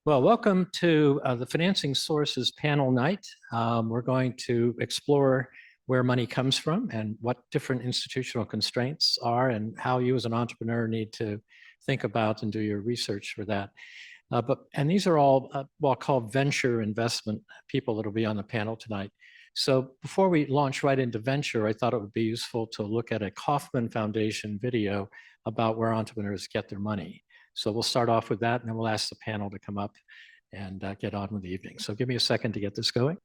Well, welcome to the Financing Sources panel night. We're going to explore where money comes from and what different institutional constraints are and how you as an entrepreneur need to think about and do your research for that. And these are all what I'll call venture investment people that will be on the panel tonight. So before we launch right into venture, I thought it would be useful to look at a Kauffman Foundation video about where entrepreneurs get their money. So we'll start off with that, and then we'll ask the panel to come up and get on with the evening. So give me a second to get this going.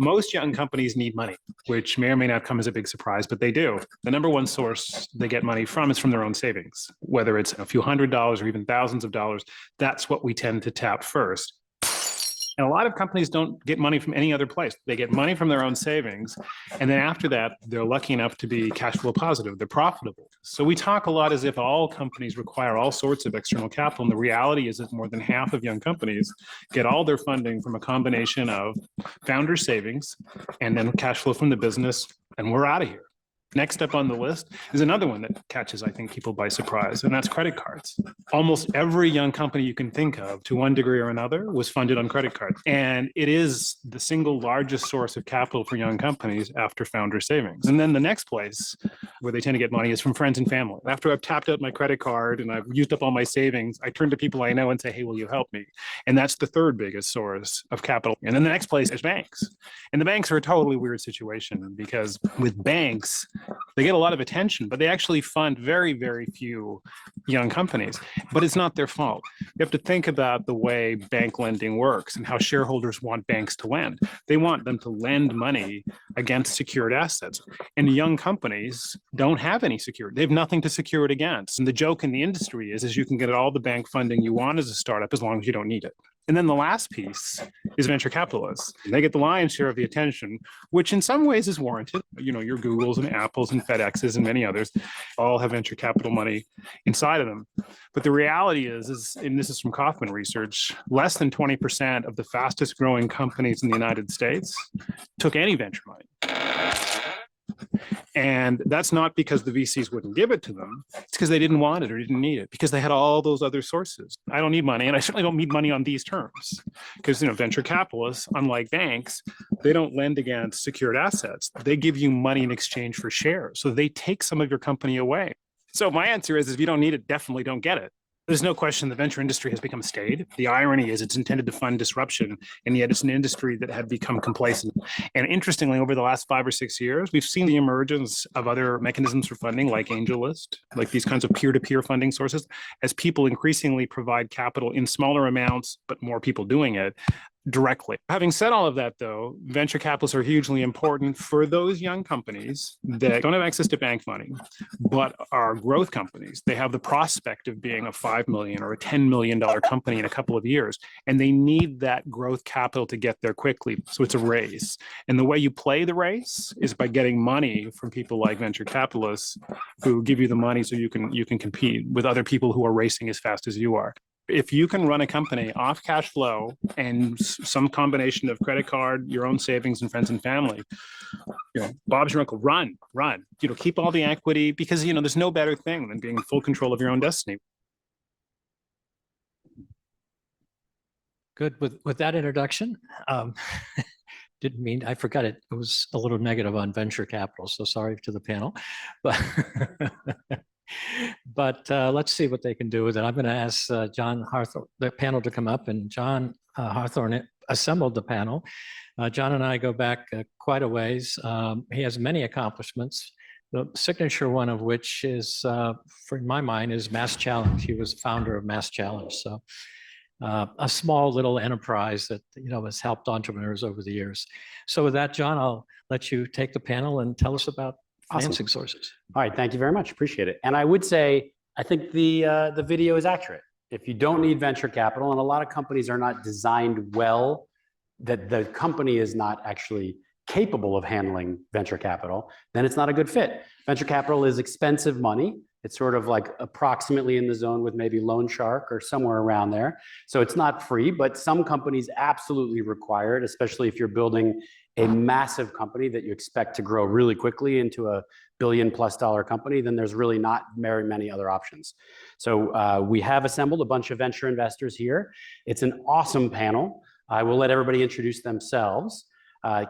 Most young companies need money, which may or may not come as a big surprise, but they do. The number one source they get money from is from their own savings, whether it's a few $100s or even thousands of dollars. That's what we tend to tap first. And a lot of companies don't get money from any other place. They get money from their own savings. And then after that, they're lucky enough to be cash flow positive. They're profitable. So we talk a lot as if all companies require all sorts of external capital. And the reality is that more than half of young companies get all their funding from a combination of founder savings and then cash flow from the business. And we're out of here. Next up on the list is another one that catches, I think, people by surprise, and that's credit cards. Almost every young company you can think of, to one degree or another, was funded on credit cards. And it is the single largest source of capital for young companies after founder savings. And then the next place where they tend to get money is from friends and family. After I've tapped out my credit card and I've used up all my savings, I turn to people I know and say, hey, will you help me? And that's the third biggest source of capital. And then the next place is banks. And the banks are a totally weird situation because with banks, they get a lot of attention, but they actually fund very, very few young companies. But it's not their fault. You have to think about the way bank lending works and how shareholders want banks to lend. They want them to lend money against secured assets. And young companies don't have any security. They have nothing to secure it against. And the joke in the industry is you can get all the bank funding you want as a startup as long as you don't need it. And then the last piece is venture capitalists. They get the lion's share of the attention, which in some ways is warranted. You know, your Googles and Apples and FedExes and many others all have venture capital money inside of them. But the reality is, and this is from Kauffman research, less than 20% of the fastest growing companies in the United States took any venture money. And that's not because the VCs wouldn't give it to them. It's because they didn't want it or didn't need it, because they had all those other sources. I don't need money, and I certainly don't need money on these terms. Because, you know, venture capitalists, unlike banks, they don't lend against secured assets. They give you money in exchange for shares. So they take some of your company away. So my answer is if you don't need it, definitely don't get it. There's no question the venture industry has become staid. The irony is it's intended to fund disruption, and yet it's an industry that had become complacent. And interestingly, over the last 5 or 6 years, we've seen the emergence of other mechanisms for funding, like AngelList, like these kinds of peer-to-peer funding sources, as people increasingly provide capital in smaller amounts, but more people doing it directly. Having said all of that, though, venture capitalists are hugely important for those young companies that don't have access to bank money, but are growth companies. They have the prospect of being a $5 million or a $10 million company in a couple of years, and they need that growth capital to get there quickly. So it's a race. And the way you play the race is by getting money from people like venture capitalists who give you the money so you can compete with other people who are racing as fast as you are. If you can run a company off cash flow and some combination of credit card, your own savings, and friends and family, you know, Bob's your uncle. Run. You know, keep all the equity, because you know there's no better thing than being in full control of your own destiny. Good. With that introduction, didn't mean, I forgot it. It was a little negative on venture capital, so sorry to the panel, but. But let's see what they can do with it. I'm going to ask John Harthorne, the panel, to come up, and John Harthorne assembled the panel. John and I go back quite a ways. He has many accomplishments, the signature one of which is, in my mind, is Mass Challenge. He was founder of Mass Challenge. So a small little enterprise that, you know, has helped entrepreneurs over the years. So with that, John, I'll let you take the panel and tell us about financing sources. All right, thank you very much. Appreciate it. And I would say, I think the video is accurate. If you don't need venture capital, and a lot of companies are not designed well that the company is not actually capable of handling venture capital, then it's not a good fit. Venture capital is expensive money. It's sort of like approximately in the zone with maybe Loan Shark or somewhere around there. So it's not free, but some companies absolutely require it, especially if you're building a massive company that you expect to grow really quickly into a $1 billion+ company, then there's really not very many other options. So we have assembled a bunch of venture investors here. It's an awesome panel. I will let everybody introduce themselves.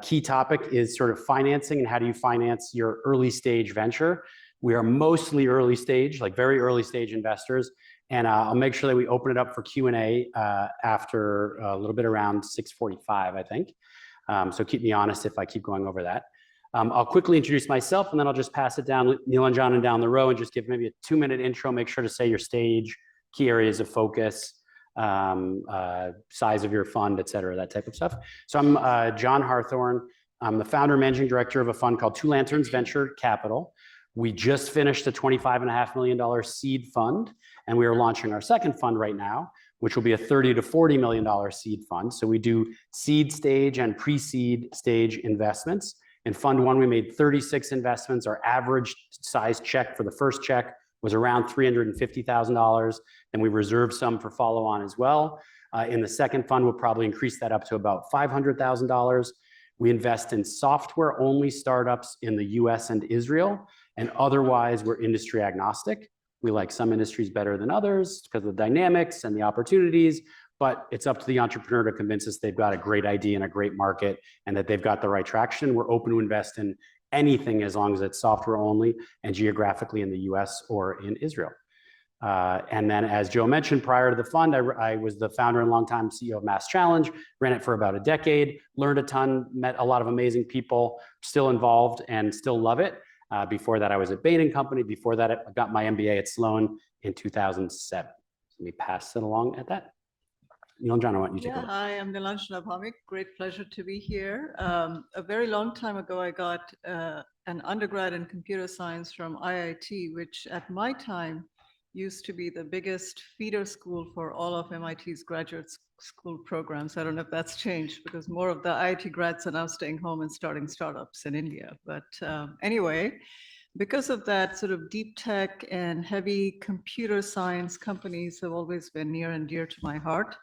Key topic is sort of financing and how do you finance your early stage venture. We are mostly early stage, like very early stage investors. And I'll make sure that we open it up for Q&A after a little bit around 6:45, I think. So keep me honest if I keep going over that. I'll quickly introduce myself and then I'll just pass it down Nilanjana down the row and just give maybe a 2-minute intro. Make sure to say your stage, key areas of focus, size of your fund, et cetera, that type of stuff. So I'm John Harthorne. I'm the founder and managing director of a fund called Two Lanterns Venture Capital. We just finished a $25.5 million seed fund, and we are launching our second fund right now, which will be a $30 to $40 million seed fund. So we do seed stage and pre-seed stage investments. In fund one, we made 36 investments. Our average size check for the first check was around $350,000, and we reserved some for follow-on as well. In the second fund, we'll probably increase that up to about $500,000. We invest in software-only startups in the US and Israel, and otherwise we're industry agnostic. We like some industries better than others because of the dynamics and the opportunities, but it's up to the entrepreneur to convince us they've got a great idea and a great market and that they've got the right traction. We're open to invest in anything as long as it's software only and geographically in the US or in Israel. And then as Joe mentioned, prior to the fund, I was the founder and longtime CEO of Mass Challenge, ran it for about a decade, learned a ton, met a lot of amazing people, still involved and still love it. Before that, I was at Bain & Company. Before that, I got my MBA at Sloan in 2007. Let me pass it along at that. Nilanjana, why don't you take over? Hi, I'm Nilanjana Bhowmik. Great pleasure to be here. A very long time ago, I got an undergrad in computer science from IIT, which at my time used to be the biggest feeder school for all of MIT's graduate school programs. I don't know if that's changed because more of the IIT grads are now staying home and starting startups in India. But anyway, because of that, sort of deep tech and heavy computer science companies have always been near and dear to my heart.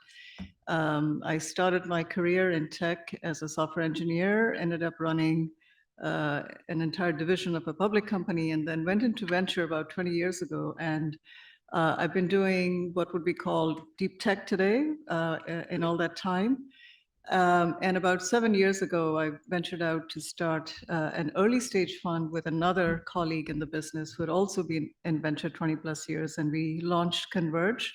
I started my career in tech as a software engineer, ended up running an entire division of a public company, and then went into venture about 20 years ago. And I've been doing what would be called deep tech today in all that time. And about 7 years ago, I ventured out to start an early stage fund with another colleague in the business who had also been in venture 20+ years. And we launched Converge,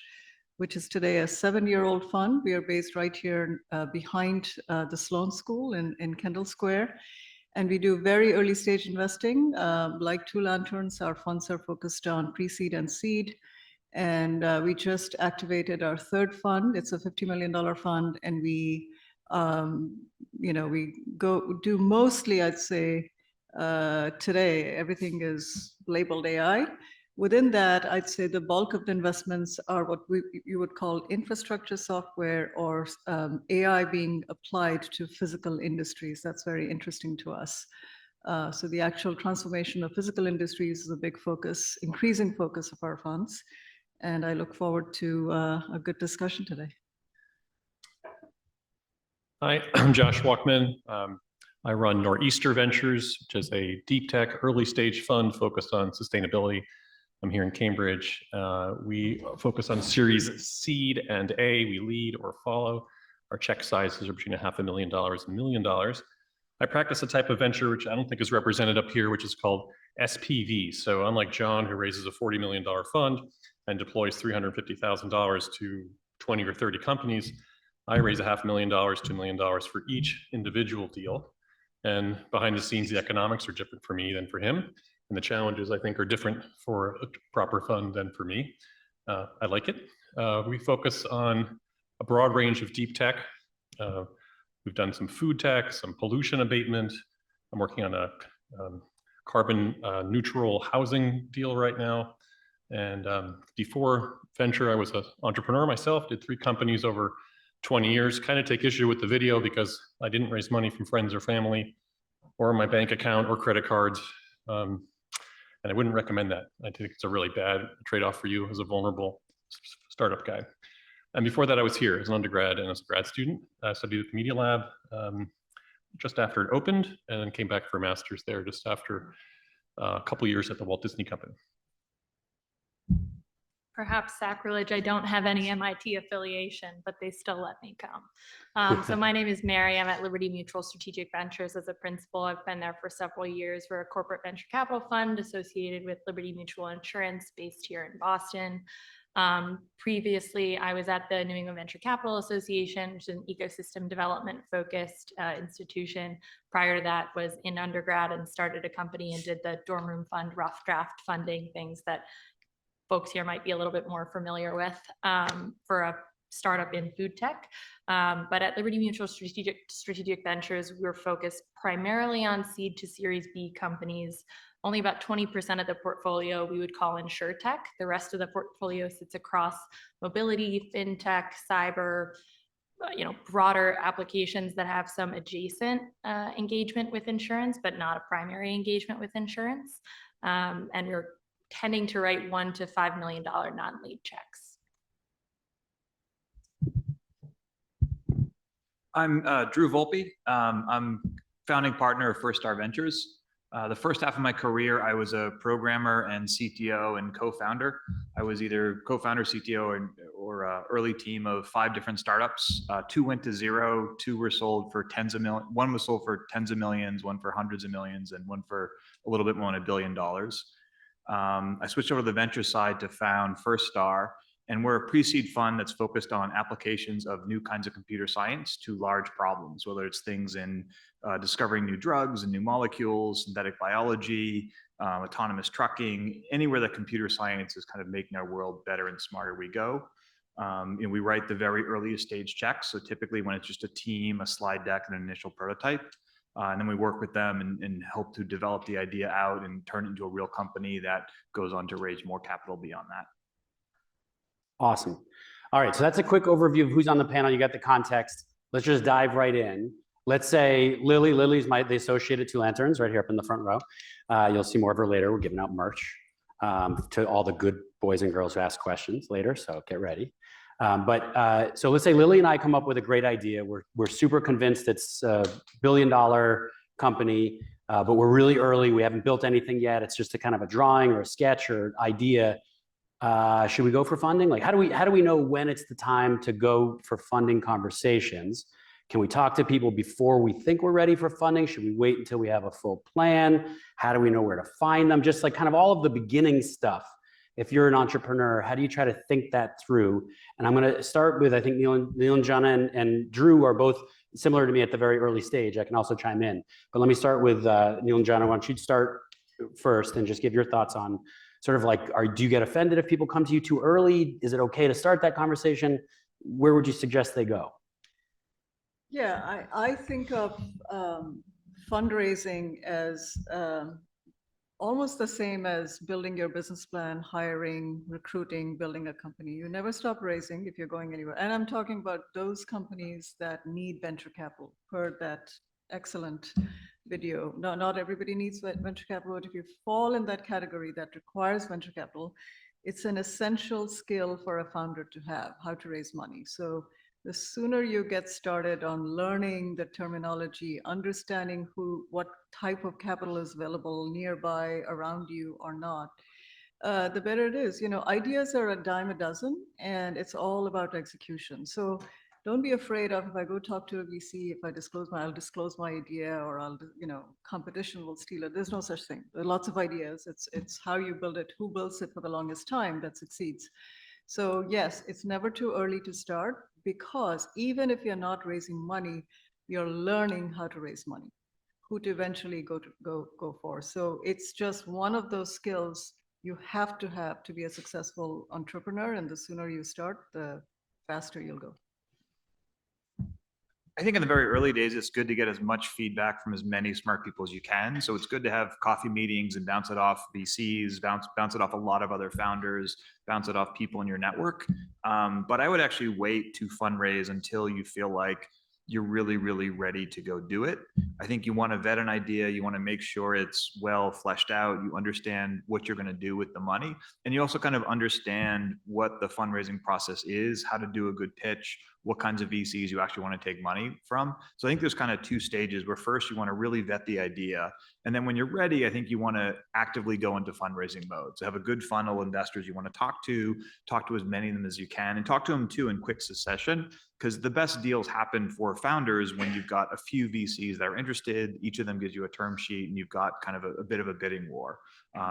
which is today a 7-year-old fund. We are based right here behind the Sloan School in Kendall Square. And we do very early stage investing. Like Two Lanterns, our funds are focused on pre-seed and seed. And we just activated our third fund. It's a $50 million fund. And we go do mostly, I'd say, today, everything is labeled AI. Within that, I'd say the bulk of the investments are what you would call infrastructure software or AI being applied to physical industries. That's very interesting to us. So the actual transformation of physical industries is a big focus, increasing focus of our funds. And I look forward to a good discussion today. Hi, I'm Josh Wachman. I run Nor'easter Ventures, which is a deep tech early stage fund focused on sustainability. I'm here in Cambridge. We focus on series seed and A. We lead or follow. Our check sizes are between $500,000 and $1 million. I practice a type of venture which I don't think is represented up here, which is called SPV. So unlike John, who raises a $40 million fund and deploys $350,000 to 20 or 30 companies, I raise $500,000, $2 million for each individual deal. And behind the scenes, the economics are different for me than for him. And the challenges, I think, are different for a proper fund than for me. I like it. We focus on a broad range of deep tech. We've done some food tech, some pollution abatement. I'm working on a carbon neutral housing deal right now. And before venture, I was an entrepreneur myself, did 3 companies over 20 years. Kind of take issue with the video because I didn't raise money from friends or family or my bank account or credit cards. And I wouldn't recommend that. I think it's a really bad trade-off for you as a vulnerable startup guy. And before that, I was here as an undergrad and as a grad student. I studied at the Media Lab just after it opened, and then came back for a master's there just after a couple years at the Walt Disney Company. Perhaps sacrilege, I don't have any MIT affiliation, but they still let me come. So my name is Mary. I'm at Liberty Mutual Strategic Ventures as a principal. I've been there for several years. We're a corporate venture capital fund associated with Liberty Mutual Insurance based here in Boston. Previously, I was at the New England Venture Capital Association, which is an ecosystem development focused institution. Prior to that was in undergrad and started a company and did the dorm room fund, rough draft funding, things that folks here might be a little bit more familiar with for a startup in food tech. But at Liberty Mutual Strategic Ventures, we're focused primarily on seed to Series B companies. Only about 20% of the portfolio we would call insurtech. The rest of the portfolio sits across mobility, fintech, cyber, broader applications that have some adjacent engagement with insurance, but not a primary engagement with insurance. And we're tending to write $1 to $5 million non-lead checks. I'm Drew Volpe. I'm founding partner of First Star Ventures. The first half of my career, I was a programmer and CTO and co-founder. I was either co-founder, CTO, or early team of 5 different startups. 2 went to zero, 2 were sold for tens of millions. 1 was sold for tens of millions, 1 for hundreds of millions, and 1 for a little bit more than $1 billion. I switched over to the venture side to found First Star, and we're a pre-seed fund that's focused on applications of new kinds of computer science to large problems, whether it's things in discovering new drugs and new molecules, synthetic biology, autonomous trucking, anywhere that computer science is kind of making our world better and smarter we go. We write the very earliest stage checks, so typically when it's just a team, a slide deck, and an initial prototype. And then we work with them and help to develop the idea out and turn it into a real company that goes on to raise more capital beyond that. Awesome. All right, so that's a quick overview of who's on the panel. You got the context. Let's just dive right in. Let's say Lily. Lily's the associate at Two Lanterns right here up in the front row. You'll see more of her later. We're giving out merch to all the good boys and girls who ask questions later, so get ready. So let's say Lily and I come up with a great idea. We're super convinced it's a $1 billion company, but we're really early. We haven't built anything yet. It's just a kind of a drawing or a sketch or idea. Should we go for funding? Like, how do we know when it's the time to go for funding conversations? Can we talk to people before we think we're ready for funding? Should we wait until we have a full plan? How do we know where to find them? Just like kind of all of the beginning stuff. If you're an entrepreneur, how do you try to think that through? And I'm going to start with, I think Nilanjana and Drew are both similar to me at the very early stage. I can also chime in. But let me start with Nilanjana. Why don't you start first and just give your thoughts on sort of like, do you get offended if people come to you too early? Is it okay to start that conversation? Where would you suggest they go? Yeah, I think of fundraising as almost the same as building your business plan, hiring, recruiting, building a company. You never stop raising if you're going anywhere. And I'm talking about those companies that need venture capital. Heard that excellent video. No, not everybody needs venture capital, but if you fall in that category that requires venture capital, it's an essential skill for a founder to have, how to raise money. So the sooner you get started on learning the terminology, understanding what type of capital is available nearby, around you or not, the better it is. Ideas are a dime a dozen, and it's all about execution. So don't be afraid of, if I go talk to a VC, if I'll disclose my idea, or competition will steal it. There's no such thing. There are lots of ideas. It's how you build it, who builds it for the longest time that succeeds. So yes, it's never too early to start, because even if you're not raising money, you're learning how to raise money, who to eventually go for. So it's just one of those skills you have to be a successful entrepreneur. And the sooner you start, the faster you'll go. I think in the very early days, it's good to get as much feedback from as many smart people as you can. So it's good to have coffee meetings and bounce it off VCs, bounce it off a lot of other founders, bounce it off people in your network. But I would actually wait to fundraise until you feel like you're really, really ready to go do it. I think you want to vet an idea. You want to make sure it's well fleshed out. You understand what you're going to do with the money. And you also kind of understand what the fundraising process is, how to do a good pitch, what kinds of VCs you actually want to take money from. So I think there's kind of two stages where first you want to really vet the idea. And then when you're ready, I think you want to actively go into fundraising mode. So have a good funnel of investors you want to talk to as many of them as you can, and talk to them too in quick succession, because the best deals happen for founders when you've got a few VCs that are interested. Each of them gives you a term sheet and you've got kind of a bit of a bidding war.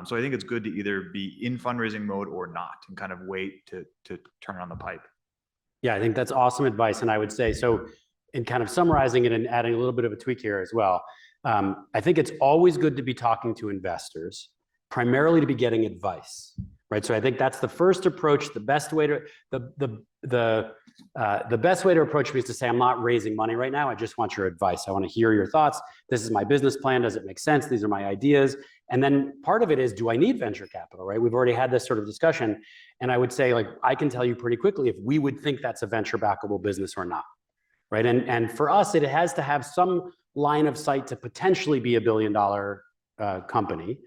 So I think it's good to either be in fundraising mode or not, and kind of wait to turn on the pipe. Yeah, I think that's awesome advice. And I would say, so in kind of summarizing it and adding a little bit of a tweak here as well, I think it's always good to be talking to investors, primarily to be getting advice, right? So I think that's the first approach. The best way to the best way to approach me is to say, I'm not raising money right now. I just want your advice. I want to hear your thoughts. This is my business plan. Does it make sense? These are my ideas. And then part of it is, do I need venture capital, right? We've already had this sort of discussion. And I would say, like, I can tell you pretty quickly if we would think that's a venture backable business or not, right? And for us, it has to have some line of sight to potentially be $1 billion company,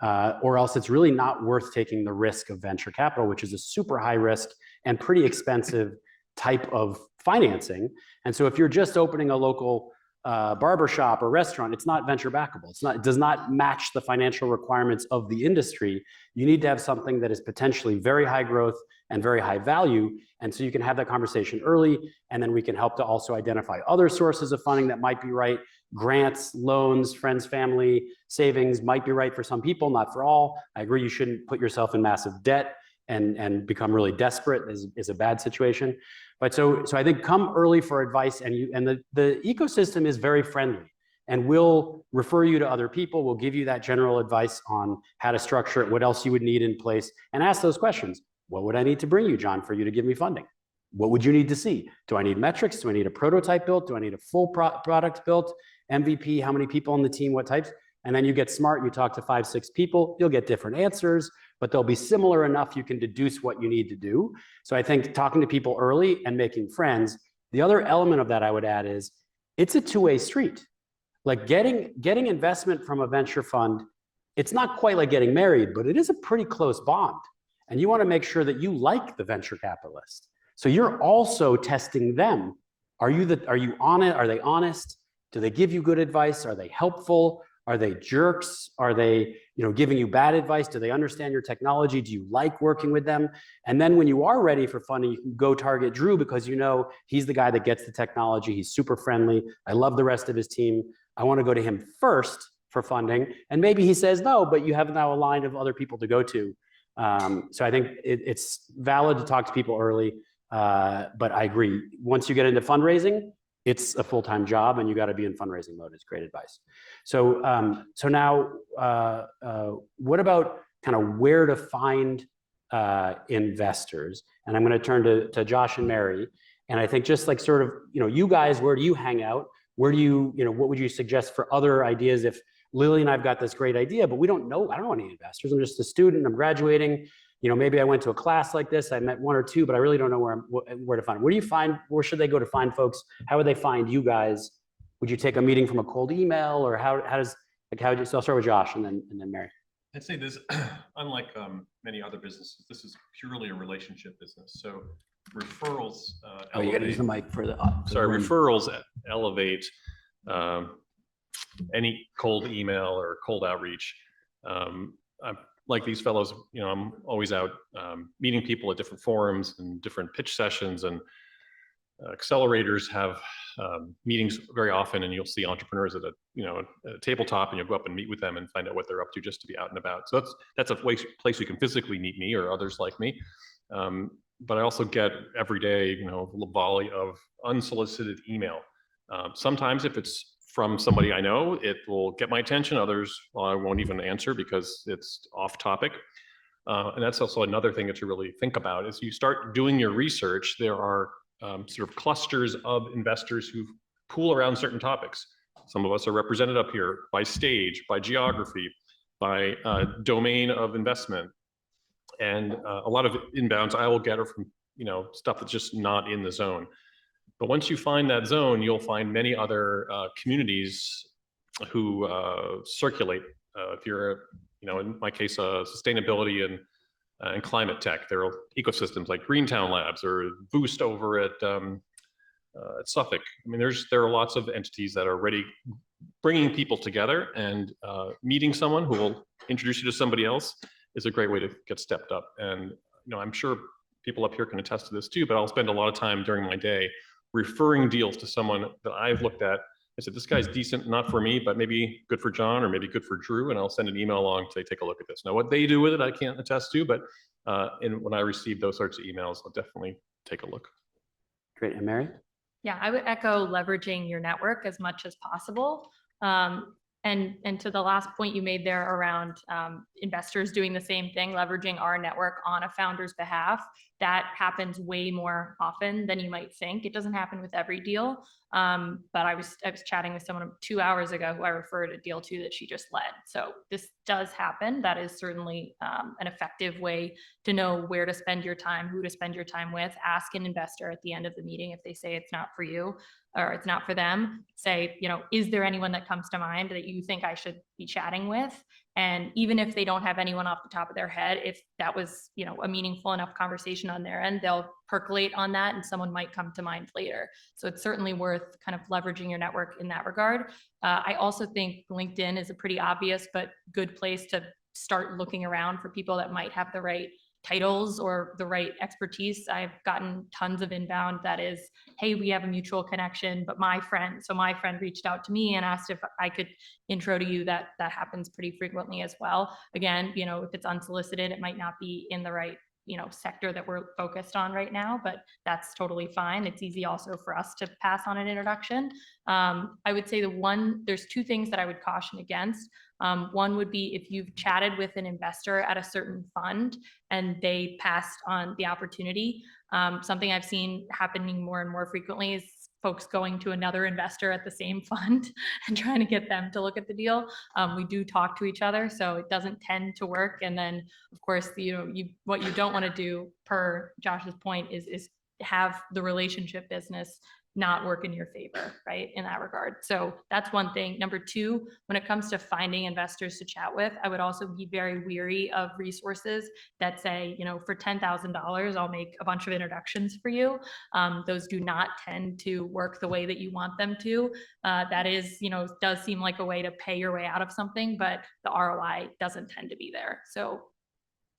or else it's really not worth taking the risk of venture capital, which is a super high risk and pretty expensive type of financing. And so if you're just opening a local barbershop or restaurant, it's not venture backable. It does not match the financial requirements of the industry. You need to have something that is potentially very high growth and very high value. And so you can have that conversation early, and then we can help to also identify other sources of funding that might be right. Grants, loans, friends, family, savings might be right for some people, not for all. I agree, you shouldn't put yourself in massive debt and become really desperate is a bad situation. But so I think come early for advice, and the ecosystem is very friendly, and we'll refer you to other people. We'll give you that general advice on how to structure it, what else you would need in place, and ask those questions. What would I need to bring you, John, for you to give me funding? What would you need to see? Do I need metrics? Do I need a prototype built? Do I need a full product built? MVP, how many people on the team, what types? And then you get smart, you talk to 5, 6 people, you'll get different answers, but they'll be similar enough you can deduce what you need to do. So I think talking to people early and making friends. The other element of that I would add is it's a two-way street. Like getting investment from a venture fund, it's not quite like getting married, but it is a pretty close bond. And you want to make sure that you like the venture capitalist. So you're also testing them. Are you on it? Are they honest? Do they give you good advice? Are they helpful? Are they jerks? Are they, giving you bad advice? Do they understand your technology? Do you like working with them? And then when you are ready for funding, you can go target Drew, because he's the guy that gets the technology. He's super friendly. I love the rest of his team. I want to go to him first for funding. And maybe he says no, but you have now a line of other people to go to. So I think it's valid to talk to people early. But I agree. Once you get into fundraising, it's a full-time job, and you got to be in fundraising mode. It's great advice. So now, what about kind of where to find investors? And I'm going to turn to Josh and Mary. And I think just like sort of, you guys, where do you hang out? Where do you, what would you suggest for other ideas? If Lily and I've got this great idea, but I don't know any investors. I'm just a student. I'm graduating. Maybe I went to a class like this. I met 1 or 2, but I really don't know where to find them. Where should they go to find folks? How would they find you guys? Would you take a meeting from a cold email, or so I'll start with Josh and then Mary. I'd say this, unlike many other businesses, this is purely a relationship business. So referrals You got to use the mic for the. referrals elevate any cold email or cold outreach. I'm like these fellows, I'm always out meeting people at different forums and different pitch sessions, and accelerators have meetings very often, and you'll see entrepreneurs at a tabletop, and you'll go up and meet with them and find out what they're up to, just to be out and about. So that's a place you can physically meet me or others like me. But I also get every day, a volley of unsolicited email. Sometimes if it's from somebody I know, it will get my attention. Others, I won't even answer because it's off topic. And that's also another thing that you really think about. As you start doing your research, there are sort of clusters of investors who've pool around certain topics. Some of us are represented up here by stage, by geography, by domain of investment. And a lot of inbounds I will get are from, stuff that's just not in the zone. But once you find that zone, you'll find many other communities who circulate. If you're, in my case, sustainability and climate tech, there are ecosystems like Greentown Labs or Boost over at Suffolk. I mean, there are lots of entities that are already bringing people together, and meeting someone who will introduce you to somebody else is a great way to get stepped up. And I'm sure people up here can attest to this too, but I'll spend a lot of time during my day referring deals to someone that I've looked at. I said, this guy's decent, not for me, but maybe good for John or maybe good for Drew. And I'll send an email along to say, take a look at this. Now, what they do with it, I can't attest to, but when I receive those sorts of emails, I'll definitely take a look. Great. And Mary? Yeah, I would echo leveraging your network as much as possible. And to the last point you made there around investors doing the same thing, leveraging our network on a founder's behalf, that happens way more often than you might think. It doesn't happen with every deal, but I was chatting with someone 2 hours ago who I referred a deal to that she just led. So this does happen. That is certainly an effective way to know where to spend your time, who to spend your time with. Ask an investor at the end of the meeting if they say it's not for you or it's not for them. Say, is there anyone that comes to mind that you think I should be chatting with? And even if they don't have anyone off the top of their head, if that was, a meaningful enough conversation on their end, they'll percolate on that and someone might come to mind later. So it's certainly worth kind of leveraging your network in that regard. I also think LinkedIn is a pretty obvious but good place to start looking around for people that might have the right titles or the right expertise. I've gotten tons of inbound that is, hey, we have a mutual connection, but my friend reached out to me and asked if I could intro to you. That happens pretty frequently as well. Again, if it's unsolicited, it might not be in the right sector that we're focused on right now, but that's totally fine. It's easy also for us to pass on an introduction. I would say there's two things that I would caution against. One would be if you've chatted with an investor at a certain fund and they passed on the opportunity. Something I've seen happening more and more frequently is folks going to another investor at the same fund and trying to get them to look at the deal. We do talk to each other, so it doesn't tend to work. And then, of course, what you don't want to do, per Josh's point, is have the relationship business not work in your favor, right, in that regard. So that's one thing. Number two, when it comes to finding investors to chat with, I would also be very weary of resources that say, for $10,000, I'll make a bunch of introductions for you. Those do not tend to work the way that you want them to. That is, does seem like a way to pay your way out of something, but the ROI doesn't tend to be there. So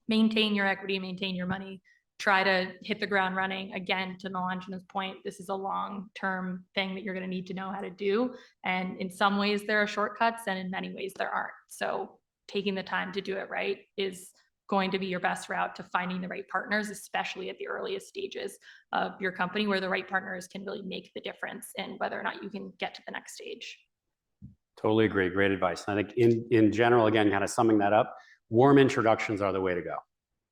maintain your equity, maintain your money. Try to hit the ground running. Again, to Nilanjana's point, this is a long-term thing that you're going to need to know how to do. And in some ways there are shortcuts and in many ways there aren't. So taking the time to do it right is going to be your best route to finding the right partners, especially at the earliest stages of your company, where the right partners can really make the difference in whether or not you can get to the next stage. Totally agree. Great advice. And I think in general, again, kind of summing that up, warm introductions are the way to go.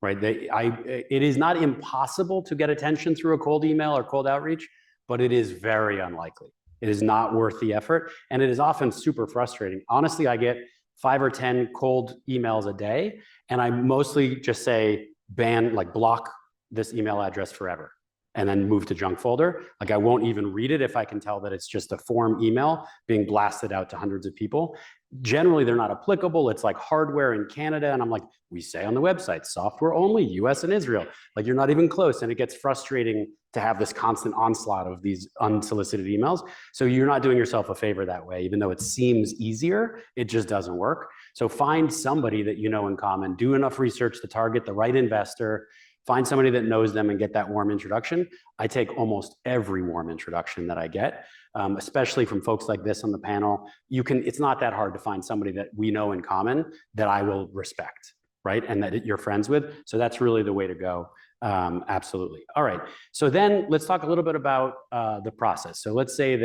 Right? It is not impossible to get attention through a cold email or cold outreach, but it is very unlikely. It is not worth the effort. And it is often super frustrating. Honestly, I get 5 or 10 cold emails a day, and I mostly just say, block this email address forever, and then move to junk folder. I won't even read it if I can tell that it's just a form email being blasted out to hundreds of people. Generally, they're not applicable. It's like hardware in Canada. And I'm like, we say on the website, software only, US and Israel. You're not even close. And it gets frustrating to have this constant onslaught of these unsolicited emails. So you're not doing yourself a favor that way. Even though it seems easier, it just doesn't work. So find somebody that you know in common, do enough research to target the right investor, find somebody that knows them and get that warm introduction. I take almost every warm introduction that I get, especially from folks like this on the panel. It's not that hard to find somebody that we know in common that I will respect, right? And that you're friends with. So that's really the way to go. Absolutely. All right. So then let's talk a little bit about the process. So let's say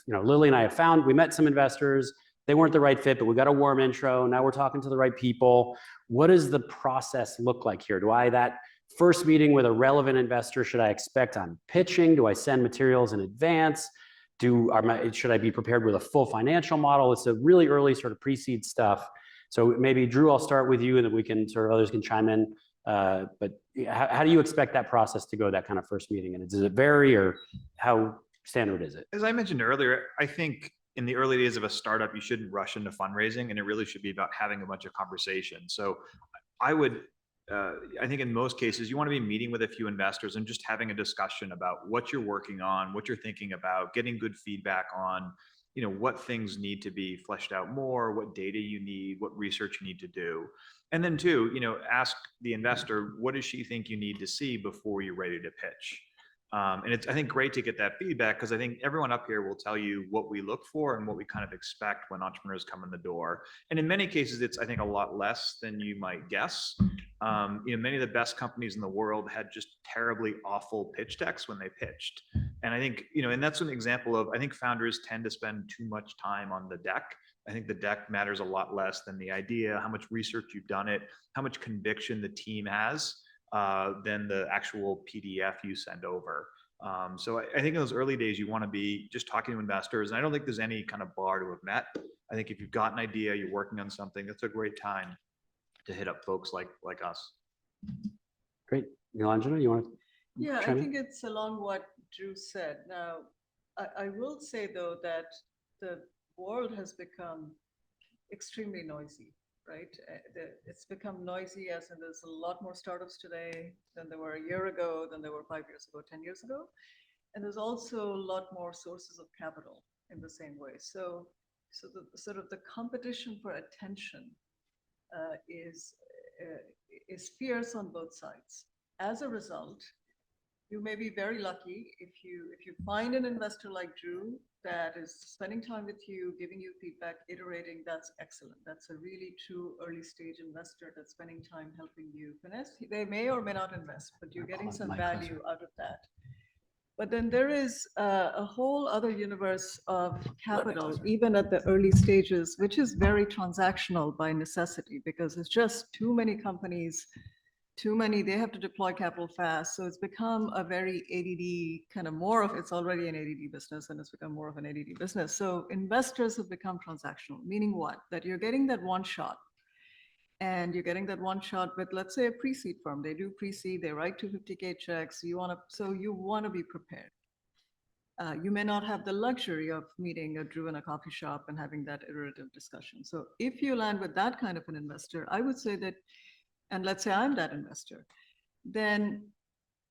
Lily and I we met some investors. They weren't the right fit, but we got a warm intro. Now we're talking to the right people. What does the process look like here? That first meeting with a relevant investor, should I expect I'm pitching? Do I send materials in advance? should I be prepared with a full financial model? It's a really early sort of pre-seed stuff. So maybe Drew, I'll start with you, and then we can sort of others can chime in. But how do you expect that process to go, that kind of first meeting? And does it vary, or how standard is it? As I mentioned earlier, I think in the early days of a startup, you shouldn't rush into fundraising, and it really should be about having a bunch of conversations. So I would, I think in most cases, you want to be meeting with a few investors and just having a discussion about what you're working on, what you're thinking about, getting good feedback on, what things need to be fleshed out more, what data you need, what research you need to do. And then two, ask the investor, what does she think you need to see before you're ready to pitch? And it's, I think, great to get that feedback, because I think everyone up here will tell you what we look for and what we kind of expect when entrepreneurs come in the door. And in many cases, it's, I think, a lot less than you might guess. Many of the best companies in the world had just terribly awful pitch decks when they pitched. And I think, and that's an example of, I think founders tend to spend too much time on the deck. I think the deck matters a lot less than the idea, how much research you've done it, how much conviction the team has, than the actual PDF you send over. So I think in those early days, you want to be just talking to investors. And I don't think there's any kind of bar to have met. I think if you've got an idea, you're working on something, that's a great time to hit up folks like us. Great. Nilanjana, you want to? Yeah, I think it's along what Drew said. Now, I will say, though, that the world has become extremely noisy, right? It's become noisy, as in there's a lot more startups today than there were a year ago, than there were 5 years ago, 10 years ago. And there's also a lot more sources of capital in the same way. So the sort of the competition for attention is fierce on both sides. As a result, you may be very lucky if you find an investor like Drew that is spending time with you, giving you feedback, iterating. That's excellent. That's a really true early stage investor that's spending time helping you finesse. They may or may not invest, but you're getting some value out of that. But then there is a whole other universe of capital, even at the early stages, which is very transactional by necessity, because it's just too many companies, they have to deploy capital fast. So it's become a very ADD kind of it's already an ADD business, and it's become more of an ADD business. So investors have become transactional, meaning what? That you're getting that one shot. And you're getting that one shot with, let's say, a pre-seed firm. They do pre-seed, they write 250K checks. You want to be prepared. You may not have the luxury of meeting a Drew in a coffee shop and having that iterative discussion. So if you land with that kind of an investor, I would say that, and let's say I'm that investor, then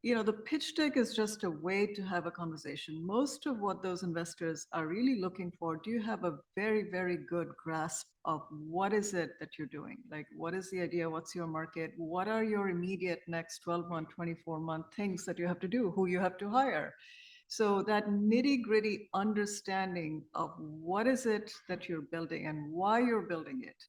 the pitch deck is just a way to have a conversation. Most of what those investors are really looking for, do you have a very, very good grasp of what is it that you're doing? Like, what is the idea? What's your market? What are your immediate next 12-month, 24-month things that you have to do, who you have to hire? So that nitty-gritty understanding of what is it that you're building and why you're building it.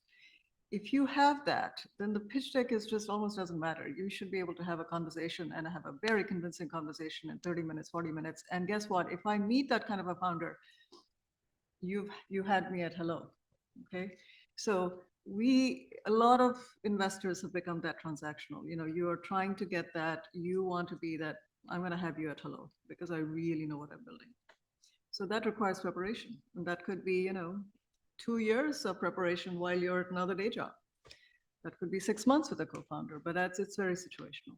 If you have that, then the pitch deck is just almost doesn't matter. You should be able to have a conversation and have a very convincing conversation in 30 minutes, 40 minutes. And guess what? If I meet that kind of a founder, you had me at hello, okay? So a lot of investors have become that transactional. You are trying to get that, you want to be that, I'm gonna have you at hello because I really know what I'm building. So that requires preparation. And that could be, 2 years of preparation while you're at another day job. That could be 6 months with a co-founder, but it's very situational.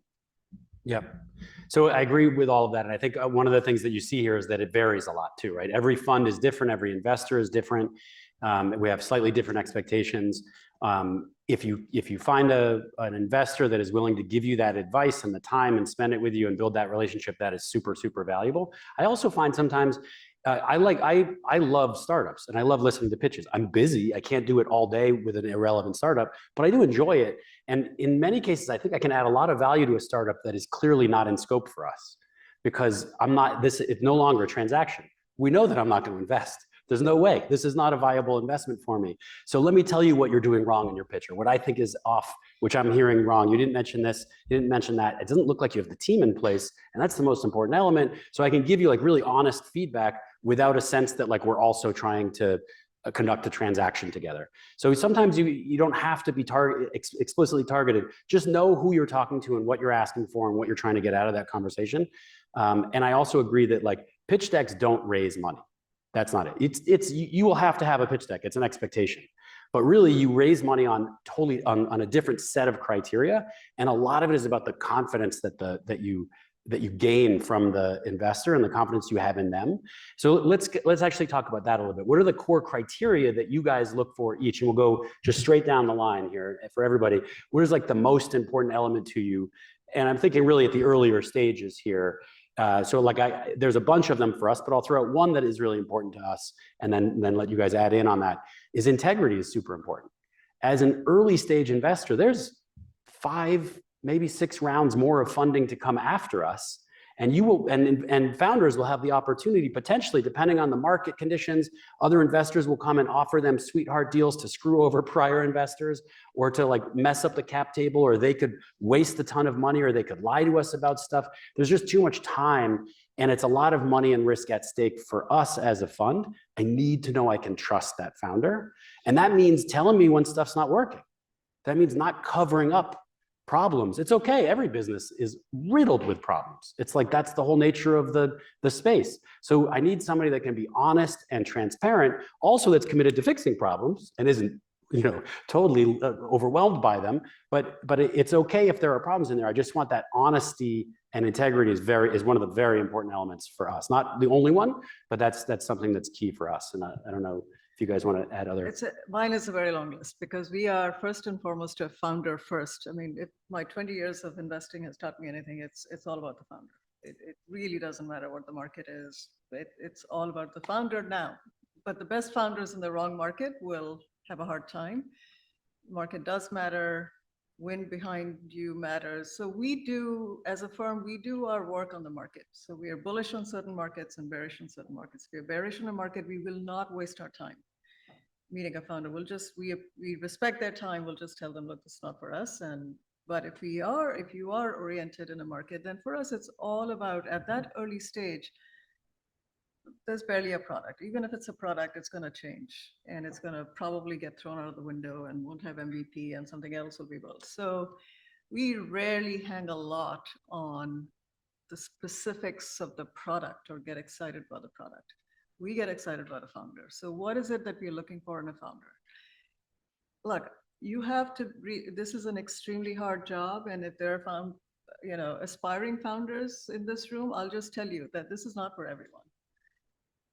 Yeah. So I agree with all of that. And I think one of the things that you see here is that it varies a lot too, right? Every fund is different. Every investor is different. We have slightly different expectations. If you find an investor that is willing to give you that advice and the time and spend it with you and build that relationship, that is super, super valuable. I also find sometimes I love startups and I love listening to pitches. I'm busy. I can't do it all day with an irrelevant startup, but I do enjoy it. And in many cases, I think I can add a lot of value to a startup that is clearly not in scope for us, because it's no longer a transaction. We know that I'm not going to invest. There's no way. This is not a viable investment for me. So let me tell you what you're doing wrong in your pitch, or what I think is off, which I'm hearing wrong. You didn't mention this, you didn't mention that. It doesn't look like you have the team in place, and that's the most important element. So I can give you like really honest feedback without a sense that like we're also trying to conduct a transaction together. So sometimes you don't have to be explicitly targeted. Just know who you're talking to and what you're asking for and what you're trying to get out of that conversation. And I also agree that like pitch decks don't raise money. That's not it. You will have to have a pitch deck. It's an expectation. But really, you raise money on a different set of criteria, and a lot of it is about the confidence that you gain from the investor and the confidence you have in them. So let's actually talk about that a little bit. What are the core criteria that you guys look for each? And we'll go just straight down the line here for everybody. What is like the most important element to you? And I'm thinking really at the earlier stages here. So like there's a bunch of them for us, but I'll throw out one that is really important to us, and then let you guys add in on that. Is integrity is super important. As an early stage investor, there's 5, maybe 6 rounds more of funding to come after us. And you will, and founders will have the opportunity, potentially, depending on the market conditions, other investors will come and offer them sweetheart deals to screw over prior investors, or to like mess up the cap table, or they could waste a ton of money, or they could lie to us about stuff. There's just too much time, and it's a lot of money and risk at stake for us as a fund. I need to know I can trust that founder. And that means telling me when stuff's not working. That means not covering up problems. It's okay. Every business is riddled with problems. It's like, that's the whole nature of the space. So I need somebody that can be honest and transparent, also that's committed to fixing problems and isn't, totally overwhelmed by them. But it's okay if there are problems in there. I just want that honesty, and integrity is one of the very important elements for us. Not the only one, but that's something that's key for us. And I don't know if you guys want to add other. Mine is a very long list, because we are first and foremost a founder first. I mean, if my 20 years of investing has taught me anything, it's all about the founder. It really doesn't matter what the market is. It's all about the founder now. But the best founders in the wrong market will have a hard time. Market does matter. Wind behind you matters. So we do, as a firm, we do our work on the market. So we are bullish on certain markets and bearish on certain markets. If we're bearish on a market, we will not waste our time meeting a founder. We respect their time. We'll just tell them, look, this is not for us. But if you are oriented in a market, then for us, it's all about, at that early stage, there's barely a product. Even if it's a product, it's going to change, and it's going to probably get thrown out of the window and won't have MVP, and something else will be built. So we rarely hang a lot on the specifics of the product or get excited about the product. We get excited about a founder. So what is it that we're looking for in a founder? Look, you have to this is an extremely hard job, and if there are aspiring founders in this room, I'll just tell you that this is not for everyone.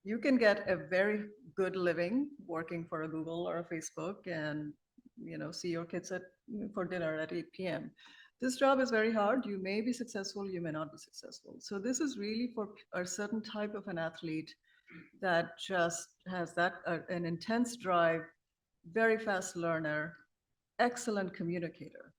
You can get a very good living working for a Google or a Facebook and, see your kids for dinner at 8 p.m. This job is very hard. You may be successful, you may not be successful. So this is really for a certain type of an athlete that just has an intense drive, very fast learner, excellent communicator.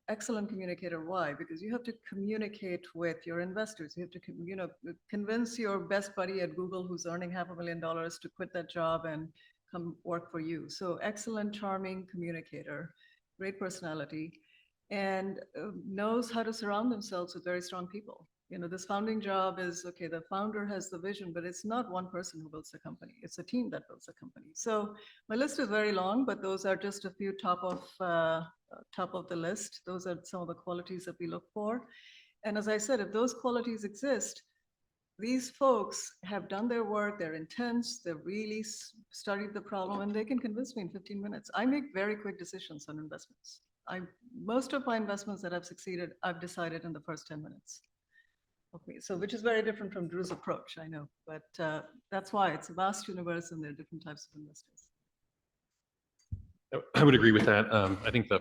Excellent communicator. Why? Because you have to communicate with your investors. You have to, convince your best buddy at Google who's earning $500,000 to quit that job and come work for you. So excellent, charming communicator, great personality, and knows how to surround themselves with very strong people. This founding job is, okay, the founder has the vision, but it's not one person who builds a company. It's a team that builds a company. So my list is very long, but those are just a few top of the list. Those are some of the qualities that we look for. And as I said, if those qualities exist, these folks have done their work, they're intense, they've really studied the problem, and they can convince me in 15 minutes. I make very quick decisions on investments. Most of my investments that have succeeded, I've decided in the first 10 minutes. Okay, so which is very different from Drew's approach, I know, but that's why it's a vast universe and there are different types of investors. I would agree with that. I think the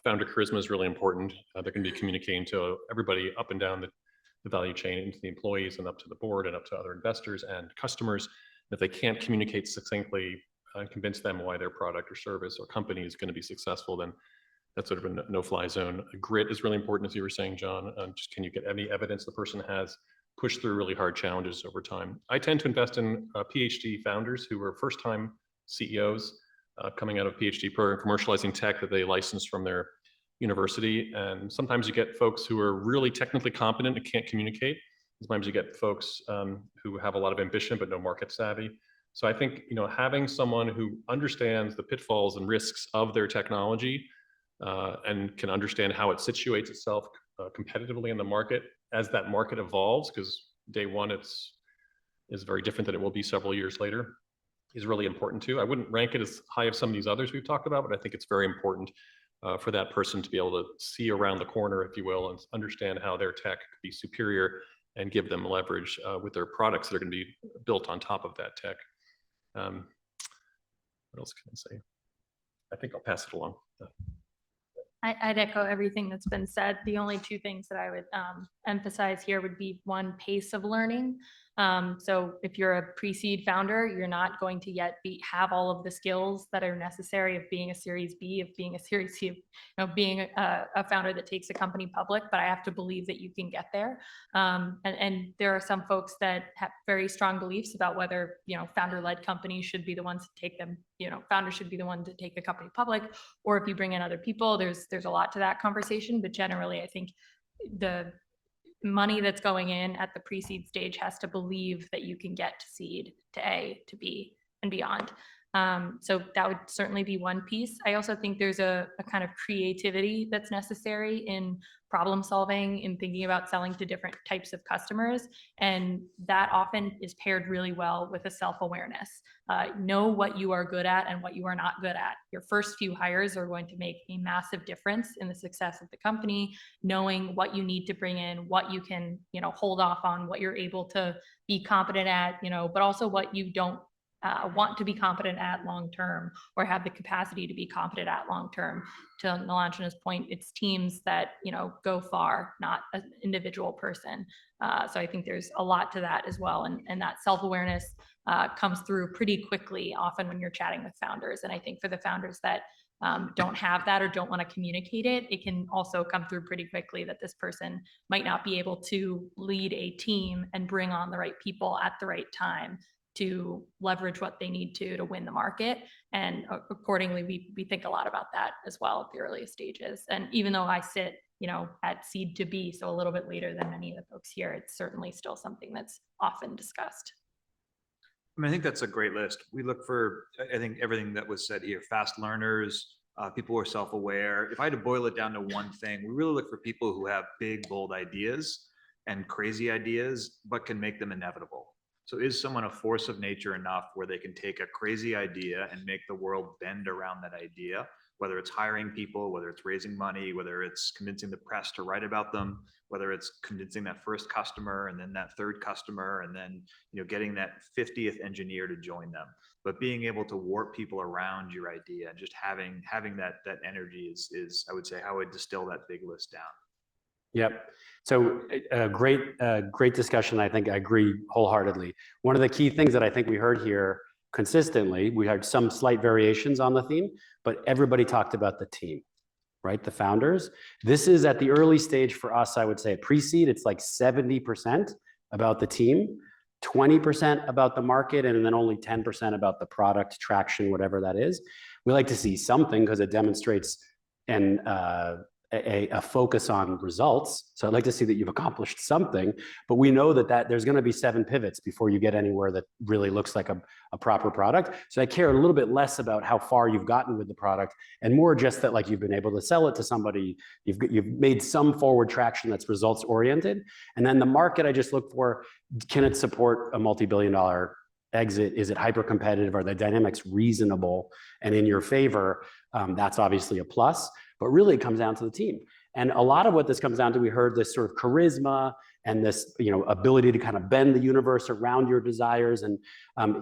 founder charisma is really important. They're going to be communicating to everybody up and down the value chain, into the employees and up to the board and up to other investors and customers. If they can't communicate succinctly and convince them why their product or service or company is going to be successful, then that's sort of a no-fly zone. Grit is really important, as you were saying, John. Just can you get any evidence the person has pushed through really hard challenges over time? I tend to invest in PhD founders who were first-time CEOs coming out of PhD program, commercializing tech that they licensed from their university. And sometimes you get folks who are really technically competent and can't communicate. Sometimes you get folks who have a lot of ambition but no market savvy. So I think having someone who understands the pitfalls and risks of their technology and can understand how it situates itself competitively in the market as that market evolves, because day one it's is very different than it will be several years later is really important too. I wouldn't rank it as high as some of these others we've talked about, but I think it's very important for that person to be able to see around the corner, if you will, and understand how their tech could be superior and give them leverage with their products that are going to be built on top of that tech. What else can I say? I think I'll pass it along. I'd echo everything that's been said. The only two things that I would emphasize here would be one, pace of learning. So if you're a pre-seed founder, you're not going to yet have all of the skills that are necessary of being a Series B, of being a Series C, of being a founder that takes a company public, but I have to believe that you can get there. And there are some folks that have very strong beliefs about whether, founder-led companies should be the ones to take them, founders should be the one to take the company public, or if you bring in other people, there's a lot to that conversation, but generally I think the money that's going in at the pre-seed stage has to believe that you can get to seed, to A, to B, and beyond. So that would certainly be one piece. I also think there's a kind of creativity that's necessary in problem solving, in thinking about selling to different types of customers. And that often is paired really well with a self-awareness. Know what you are good at and what you are not good at. Your first few hires are going to make a massive difference in the success of the company, knowing what you need to bring in, what you can, hold off on, what you're able to be competent at, but also what you don't want to be competent at long-term or have the capacity to be competent at long-term. To Nilanjana's point, it's teams that, go far, not an individual person. So I think there's a lot to that as well. And that self-awareness comes through pretty quickly, often when you're chatting with founders. And I think for the founders that don't have that or don't want to communicate it, it can also come through pretty quickly that this person might not be able to lead a team and bring on the right people at the right time to leverage what they need to win the market. And accordingly, we think a lot about that as well at the earliest stages. And even though I sit, at seed to B, so a little bit later than many of the folks here, it's certainly still something that's often discussed. I think that's a great list. We look for, I think, everything that was said here, fast learners, people who are self-aware. If I had to boil it down to one thing, we really look for people who have big, bold ideas and crazy ideas, but can make them inevitable. So is someone a force of nature enough where they can take a crazy idea and make the world bend around that idea, whether it's hiring people, whether it's raising money, whether it's convincing the press to write about them, whether it's convincing that first customer and then that third customer, and then getting that 50th engineer to join them. But being able to warp people around your idea and just having that energy is I would say how I would distill that big list down. Yep. So great discussion. I think I agree wholeheartedly. One of the key things that I think we heard here consistently, we had some slight variations on the theme, but everybody talked about the team, right? The founders. This is at the early stage for us, I would say pre-seed, it's like 70% about the team, 20% about the market, and then only 10% about the product traction, whatever that is. We like to see something because it demonstrates a focus on results. So I'd like to see that you've accomplished something, but we know that there's going to be 7 pivots before you get anywhere that really looks like a proper product. So I care a little bit less about how far you've gotten with the product and more just that like you've been able to sell it to somebody, you've made some forward traction that's results oriented. And then the market I just look for, can it support a multi-billion-dollar exit? Is it hyper competitive? Are the dynamics reasonable and in your favor? That's obviously a plus. But really it comes down to the team. And a lot of what this comes down to, we heard this sort of charisma and this ability to kind of bend the universe around your desires and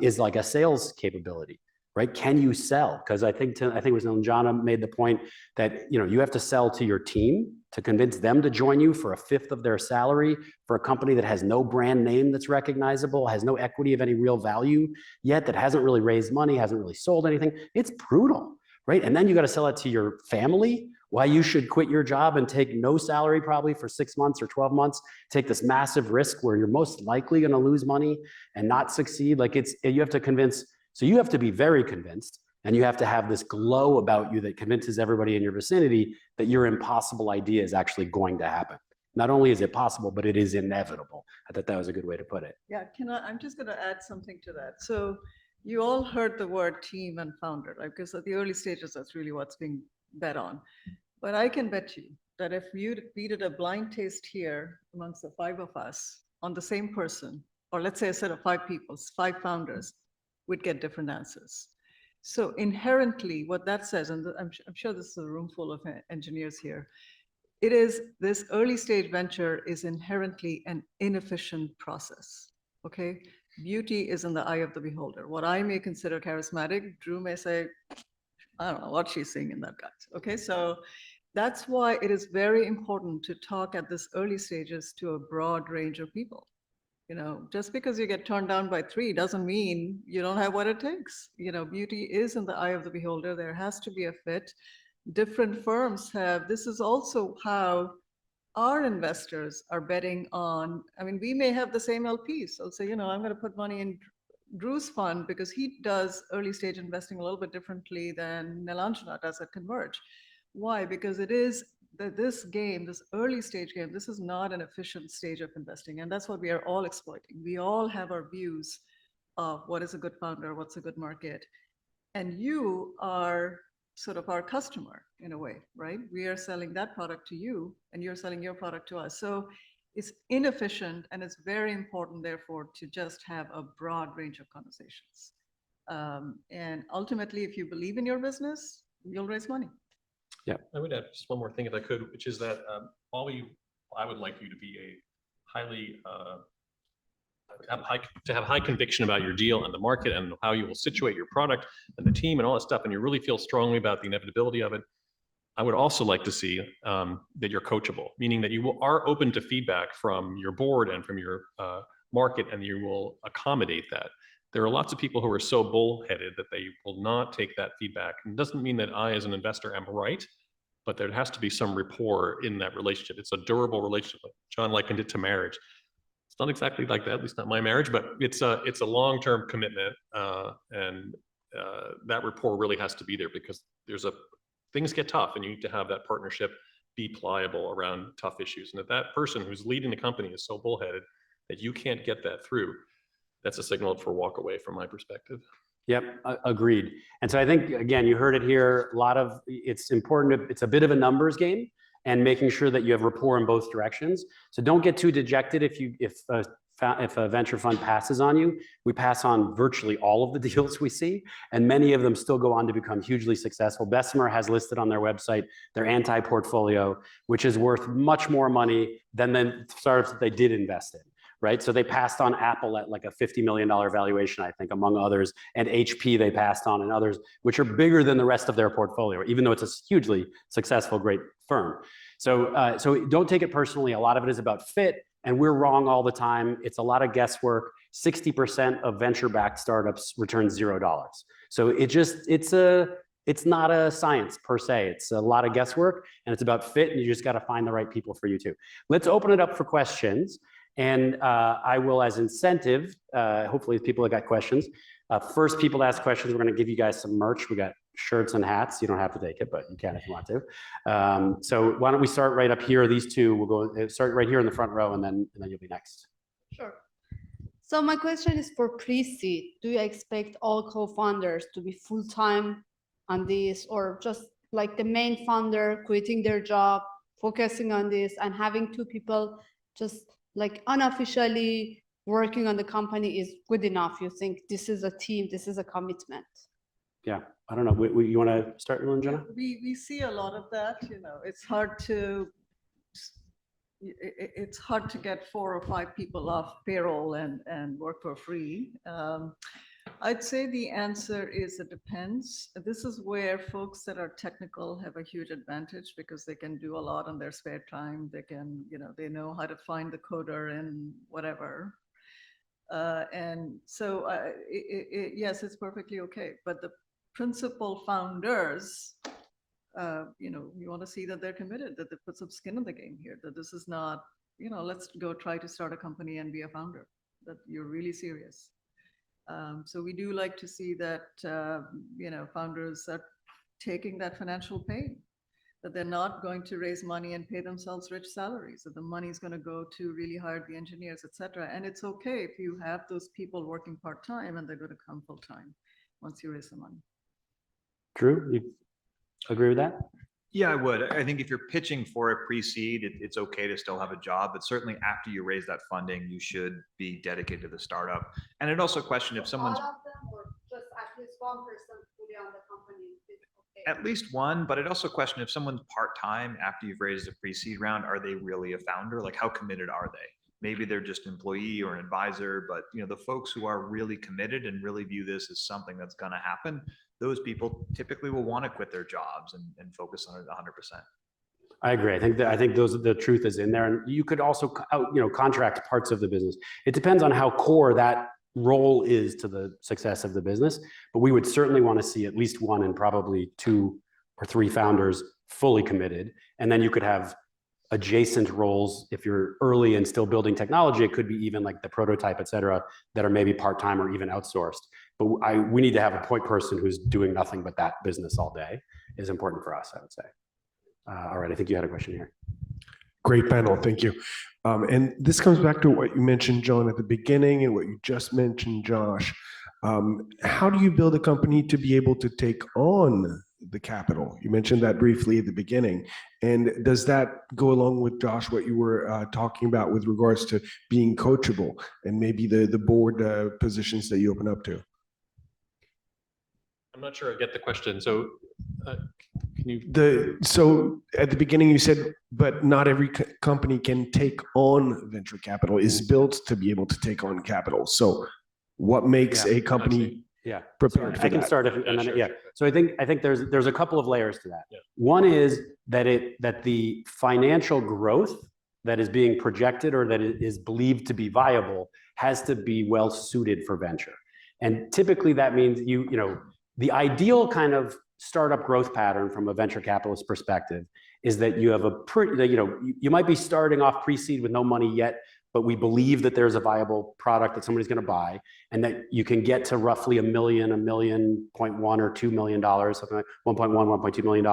is like a sales capability, right? Can you sell? Because I think it was Nilanjana made the point that you have to sell to your team to convince them to join you for 1/5 of their salary for a company that has no brand name that's recognizable, has no equity of any real value yet, that hasn't really raised money, hasn't really sold anything. It's brutal. Right? And then you got to sell it to your family, why you should quit your job and take no salary probably for 6 months or 12 months, take this massive risk where you're most likely going to lose money and not succeed. Like you have to convince, so you have to be very convinced and you have to have this glow about you that convinces everybody in your vicinity that your impossible idea is actually going to happen. Not only is it possible, but it is inevitable. I thought that was a good way to put it. Yeah, I'm just going to add something to that. So you all heard the word team and founder, right? Because at the early stages, that's really what's being bet on. But I can bet you that if we did a blind taste here amongst the 5 of us on the same person, or let's say a set of 5 people, 5 founders, would get different answers. So inherently, what that says, and I'm sure this is a room full of engineers here, it is this early stage venture is inherently an inefficient process. Okay, beauty is in the eye of the beholder. What I may consider charismatic, Drew may say, I don't know what she's seeing in that guy. Okay, so that's why it is very important to talk at this early stages to a broad range of people. You know, just because you get turned down by 3 doesn't mean you don't have what it takes. You know, beauty is in the eye of the beholder. There has to be a fit. Different firms have, this is also how our investors are betting on, I mean, we may have the same LPs. So say, you know, I'm going to put money in Drew's fund because he does early stage investing a little bit differently than Nilanjana does at Converge. Why? Because it is this game, this early stage game, this is not an efficient stage of investing. And that's what we are all exploiting. We all have our views of what is a good founder, what's a good market. And you are sort of our customer in a way, right? We are selling that product to you and you're selling your product to us. So it's inefficient, and it's very important, therefore, to just have a broad range of conversations. And ultimately, if you believe in your business, you'll raise money. Yeah. I would add just one more thing if I could, which is that I would like you to be a highly have high conviction about your deal and the market and how you will situate your product and the team and all that stuff, and you really feel strongly about the inevitability of it. I would also like to see that you're coachable, meaning that you are open to feedback from your board and from your market, and you will accommodate that. There are lots of people who are so bullheaded that they will not take that feedback. And it doesn't mean that I, as an investor, am right, but there has to be some rapport in that relationship. It's a durable relationship. John likened it to marriage. It's not exactly like that, at least not my marriage, but it's a long-term commitment, and that rapport really has to be there, because things get tough, and you need to have that partnership be pliable around tough issues. And if that person who's leading the company is so bullheaded that you can't get that through, that's a signal for walk away from my perspective. Yep, agreed. And so I think, again, you heard it here, it's important, it's a bit of a numbers game, and making sure that you have rapport in both directions. So don't get too dejected if a venture fund passes on you. We pass on virtually all of the deals we see, and many of them still go on to become hugely successful. Bessemer has listed on their website their anti-portfolio, which is worth much more money than the startups that they did invest in, right? So they passed on Apple at like a $50 million valuation, I think, among others, and HP they passed on, and others, which are bigger than the rest of their portfolio, even though it's a hugely successful, great firm. So don't take it personally. A lot of it is about fit, and we're wrong all the time. It's a lot of guesswork. 60% of venture-backed startups return $0. So it's not a science per se. It's a lot of guesswork, and it's about fit, and you just got to find the right people for you too. Let's open it up for questions. And I will, as incentive, hopefully people have got questions. First people to ask questions, we're going to give you guys some merch. We got shirts and hats. You don't have to take it, but you can if you want to. So why don't we start right up here? These two, we'll start right here in the front row, and then you'll be next. Sure. So my question is for pre-seed. Do you expect all co-founders to be full-time on this, or just like the main founder quitting their job, focusing on this, and having 2 people just like unofficially working on the company is good enough? You think this is a team, this is a commitment? Yeah, I don't know. You want to start, Nilanjana? We see a lot of that. You know, it's hard to get 4 or 5 people off payroll and work for free. I'd say the answer is it depends. This is where folks that are technical have a huge advantage, because they can do a lot on their spare time. They can, you know, they know how to find the coder and whatever. And so, yes, it's perfectly okay. But the principal founders, you know, you want to see that they're committed, that they put some skin in the game here, that this is not, you know, let's go try to start a company and be a founder, that you're really serious. So we do like to see that, you know, founders are taking that financial pain, that they're not going to raise money and pay themselves rich salaries, that the money is going to go to really hire the engineers, et cetera. And it's okay if you have those people working part-time and they're going to come full-time once you raise the money. Drew, you agree with that? Yeah, I would. I think if you're pitching for a pre-seed, it's okay to still have a job, but certainly after you raise that funding, you should be dedicated to the startup. And it also question if someone's All of them, or just at least one person fully on the company is okay? at least one, but I'd also question if someone's part-time after you've raised a pre-seed round, are they really a founder? Like how committed are they? Maybe they're just an employee or an advisor, but the folks who are really committed and really view this as something that's going to happen, those people typically will want to quit their jobs and focus on it 100%. I agree. I think the truth is in there, and you could also contract parts of the business. It depends on how core that role is to the success of the business, but we would certainly want to see at least one and probably 2 or 3 founders fully committed, and then you could have adjacent roles. If you're early and still building technology, it could be even like the prototype, et cetera, that are maybe part-time or even outsourced. But we need to have a point person who's doing nothing but that business all day is important for us, I would say. All right, I think you had a question here. Great panel, thank you. And this comes back to what you mentioned, John, at the beginning and what you just mentioned, Josh. How do you build a company to be able to take on the capital? You mentioned that briefly at the beginning. And does that go along with, Josh, what you were talking about with regards to being coachable and maybe the board positions that you open up to? I'm not sure I get the question. So can you? So at the beginning you said, but not every company can take on venture capital, is built to be able to take on capital. So what makes a company prepared for I can that? start and then Sure. So I think there's a couple of layers to that. Yeah. One is that the financial growth that is being projected or that is believed to be viable has to be well suited for venture. And typically that means the ideal kind of startup growth pattern from a venture capitalist perspective is that you have you might be starting off pre-seed with no money yet, but we believe that there's a viable product that somebody's going to buy, and that you can get to roughly $1 million, $1.1 million or $2 million, something like $1.1, $1.2 million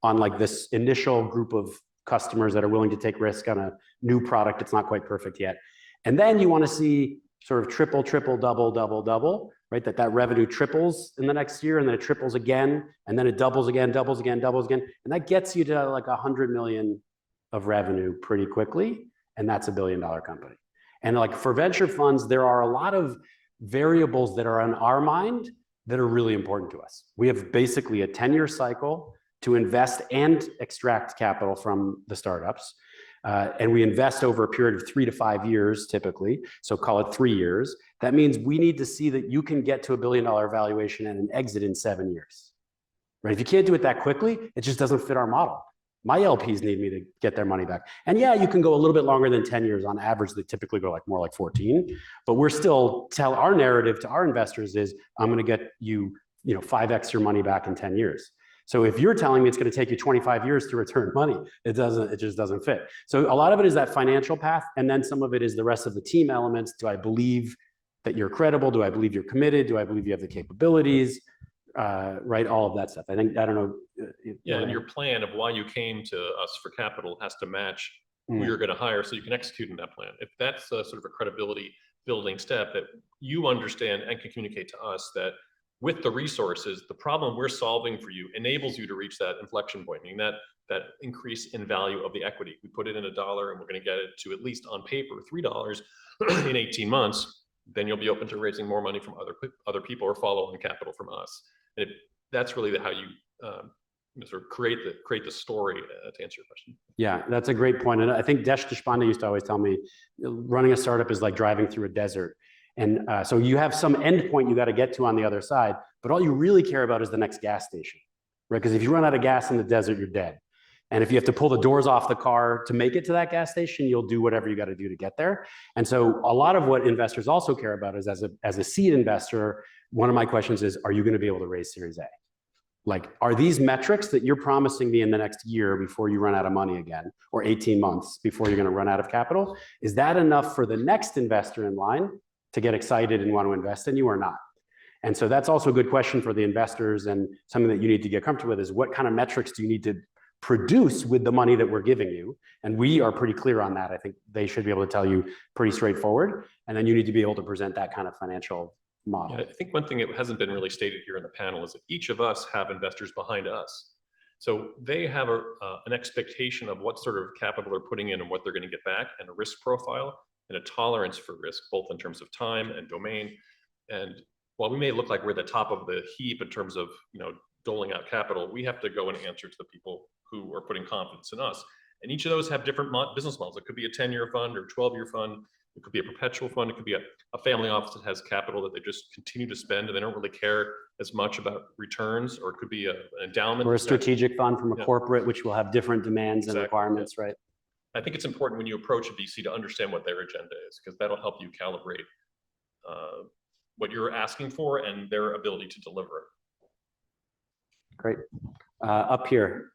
on like this initial group of customers that are willing to take risk on a new product that's not quite perfect yet. And then you want to see sort of triple, double, right? That revenue triples in the next year, and then it triples again, and then it doubles again. And that gets you to like 100 million of revenue pretty quickly. And that's $1 billion company. And like for venture funds, there are a lot of variables that are on our mind that are really important to us. We have basically a 10-year cycle to invest and extract capital from the startups. And we invest over a period of 3 to 5 years, typically. So call it 3 years. That means we need to see that you can get to $1 billion valuation and an exit in 7 years, right? If you can't do it that quickly, it just doesn't fit our model. My LPs need me to get their money back. And yeah, you can go a little bit longer than 10 years. On average, they typically go more like 14. But we're still our narrative to our investors is, I'm going to get you, 5x your money back in 10 years. So if you're telling me it's going to take you 25 years to return money, it just doesn't fit. So a lot of it is that financial path. And then some of it is the rest of the team elements. Do I believe that you're credible? Do I believe you're committed? Do I believe you have the capabilities? Right, all of that stuff. I don't know. Yeah, and your plan of why you came to us for capital has to match who you're going to hire so you can execute in that plan. If that's sort of a credibility building step that you understand and can communicate to us that with the resources, the problem we're solving for you enables you to reach that inflection point, meaning that increase in value of the equity. We put it in $1 and we're going to get it to at least on paper $3 in 18 months. Then you'll be open to raising more money from other people or follow on capital from us. And that's really how you sort of create the story to answer your question. Yeah, that's a great point. And I think Desh Deshpande used to always tell me, running a startup is like driving through a desert. And so you have some end point you got to get to on the other side, but all you really care about is the next gas station, right? Because if you run out of gas in the desert, you're dead. And if you have to pull the doors off the car to make it to that gas station, you'll do whatever you got to do to get there. And so a lot of what investors also care about is as a seed investor, one of my questions is, are you going to be able to raise Series A? Like, are these metrics that you're promising me in the next year before you run out of money again, or 18 months before you're going to run out of capital? Is that enough for the next investor in line to get excited and want to invest in you or not? And so that's also a good question for the investors, and something that you need to get comfortable with is, what kind of metrics do you need to produce with the money that we're giving you? And we are pretty clear on that. I think they should be able to tell you pretty straightforward. And then you need to be able to present that kind of financial model. Yeah, I think one thing that hasn't been really stated here in the panel is that each of us have investors behind us. So they have an expectation of what sort of capital they're putting in and what they're going to get back, and a risk profile and a tolerance for risk, both in terms of time and domain. And while we may look like we're the top of the heap in terms of, doling out capital, we have to go and answer to the people who are putting confidence in us. And each of those have different business models. It could be a 10-year fund or 12-year fund. It could be a perpetual fund. It could be a family office that has capital that they just continue to spend and they don't really care as much about returns, or it could be an endowment. Or a strategic fund from a corporate, which will have different demands and requirements, right? I think it's important when you approach a VC to understand what their agenda is, because that'll help you calibrate what you're asking for and their ability to deliver it. Great. Up here.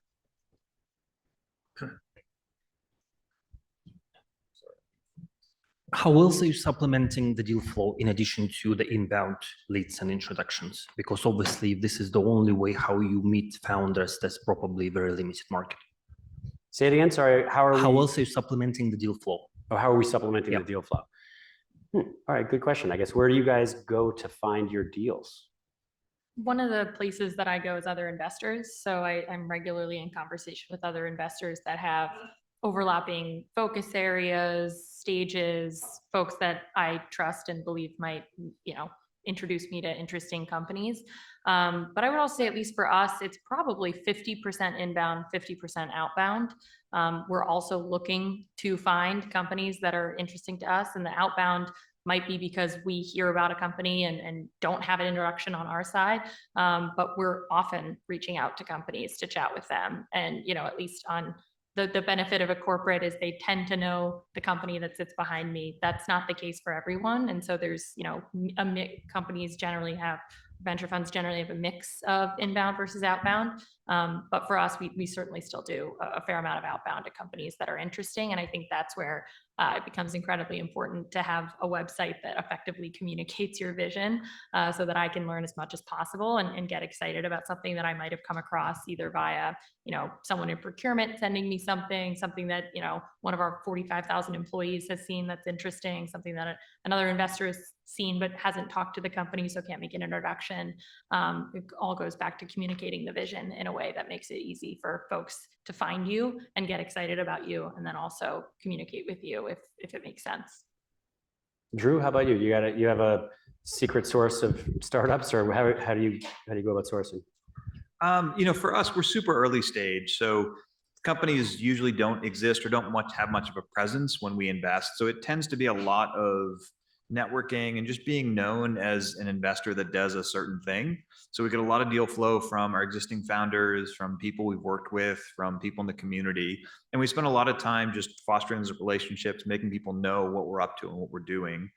How else are you supplementing the deal flow in addition to the inbound leads and introductions? Because obviously, if this is the only way how you meet founders, that's probably a very limited market. Say it again, sorry. How else are you supplementing the deal flow? Oh, how are we supplementing the deal flow? All right, good question. I guess, where do you guys go to find your deals? One of the places that I go is other investors. So I'm regularly in conversation with other investors that have overlapping focus areas, stages, folks that I trust and believe might, introduce me to interesting companies. But I would also say, at least for us, it's probably 50% inbound, 50% outbound. We're also looking to find companies that are interesting to us, and the outbound might be because we hear about a company and don't have an introduction on our side, but we're often reaching out to companies to chat with them. And, at least on the benefit of a corporate is they tend to know the company that sits behind me. That's not the case for everyone. And so there's, companies generally have, venture funds generally have a mix of inbound versus outbound. But for us, we certainly still do a fair amount of outbound to companies that are interesting. And I think that's where it becomes incredibly important to have a website that effectively communicates your vision, so that I can learn as much as possible and get excited about something that I might have come across either via, someone in procurement sending me something that, one of our 45,000 employees has seen that's interesting, something that another investor has seen but hasn't talked to the company, so can't make an introduction. It all goes back to communicating the vision in a way that makes it easy for folks to find you and get excited about you, and then also communicate with you if it makes sense. Drew, how about you? You have a secret source of startups, or how do you go about sourcing? For us, we're super early stage, so companies usually don't exist or don't have much of a presence when we invest. So it tends to be a lot of networking and just being known as an investor that does a certain thing. So we get a lot of deal flow from our existing founders, from people we've worked with, from people in the community. And we spend a lot of time just fostering those relationships, making people know what we're up to and what we're doing.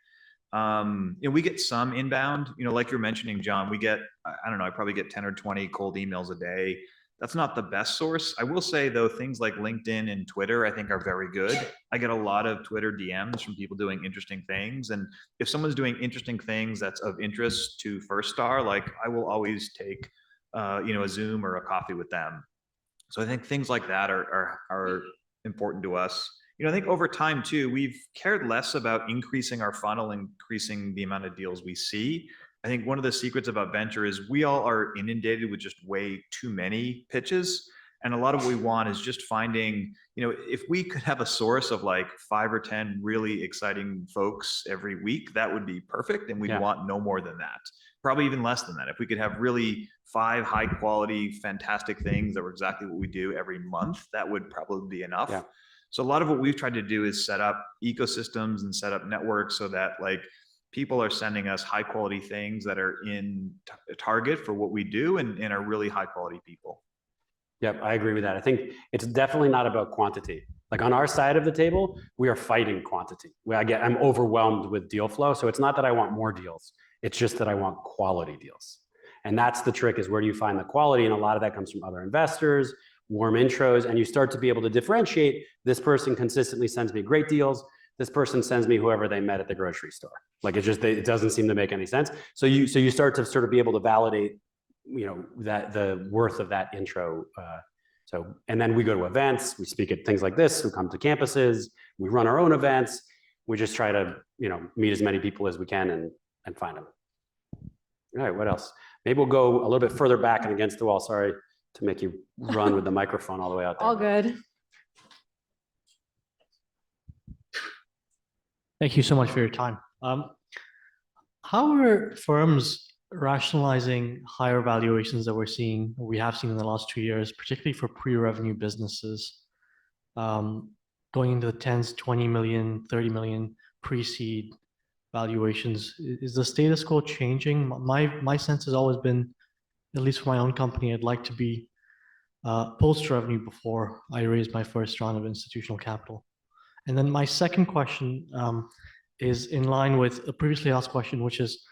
We get some inbound, like you're mentioning, John, we get, I probably get 10 or 20 cold emails a day. That's not the best source. I will say, though, things like LinkedIn and Twitter, I think, are very good. I get a lot of Twitter DMs from people doing interesting things. And if someone's doing interesting things that's of interest to First Star, I will always take, a Zoom or a coffee with them. So I think things like that are important to us. I think over time, too, we've cared less about increasing our funnel, increasing the amount of deals we see. I think one of the secrets about venture is we all are inundated with just way too many pitches. And a lot of what we want is just finding, if we could have a source of 5 or 10 really exciting folks every week, that would be perfect. And we'd want no more than that, probably even less than that. If we could have really 5 high quality, fantastic things that were exactly what we do every month, that would probably be enough. Yeah. So a lot of what we've tried to do is set up ecosystems and set up networks so that people are sending us high quality things that are in target for what we do and are really high quality people. Yep, I agree with that. I think it's definitely not about quantity. On our side of the table, we are fighting quantity. I'm overwhelmed with deal flow. So it's not that I want more deals. It's just that I want quality deals. And that's the trick, is where do you find the quality? And a lot of that comes from other investors, warm intros, and you start to be able to differentiate. This person consistently sends me great deals. This person sends me whoever they met at the grocery store. It doesn't seem to make any sense. So you start to sort of be able to validate, that the worth of that intro. And then we go to events, we speak at things like this, we come to campuses, we run our own events. We just try to, meet as many people as we can and find them. All right, what else? Maybe we'll go a little bit further back and against the wall. Sorry, to make you run with the microphone all the way out there. All good. Thank you so much for your time. How are firms rationalizing higher valuations that we have seen in the last 2 years, particularly for pre-revenue businesses, going into the 10s, 20 million, 30 million pre-seed valuations? Is the status quo changing? My sense has always been, at least for my own company, I'd like to be post-revenue before I raise my first round of institutional capital. And then my second question is in line with a previously asked question, which is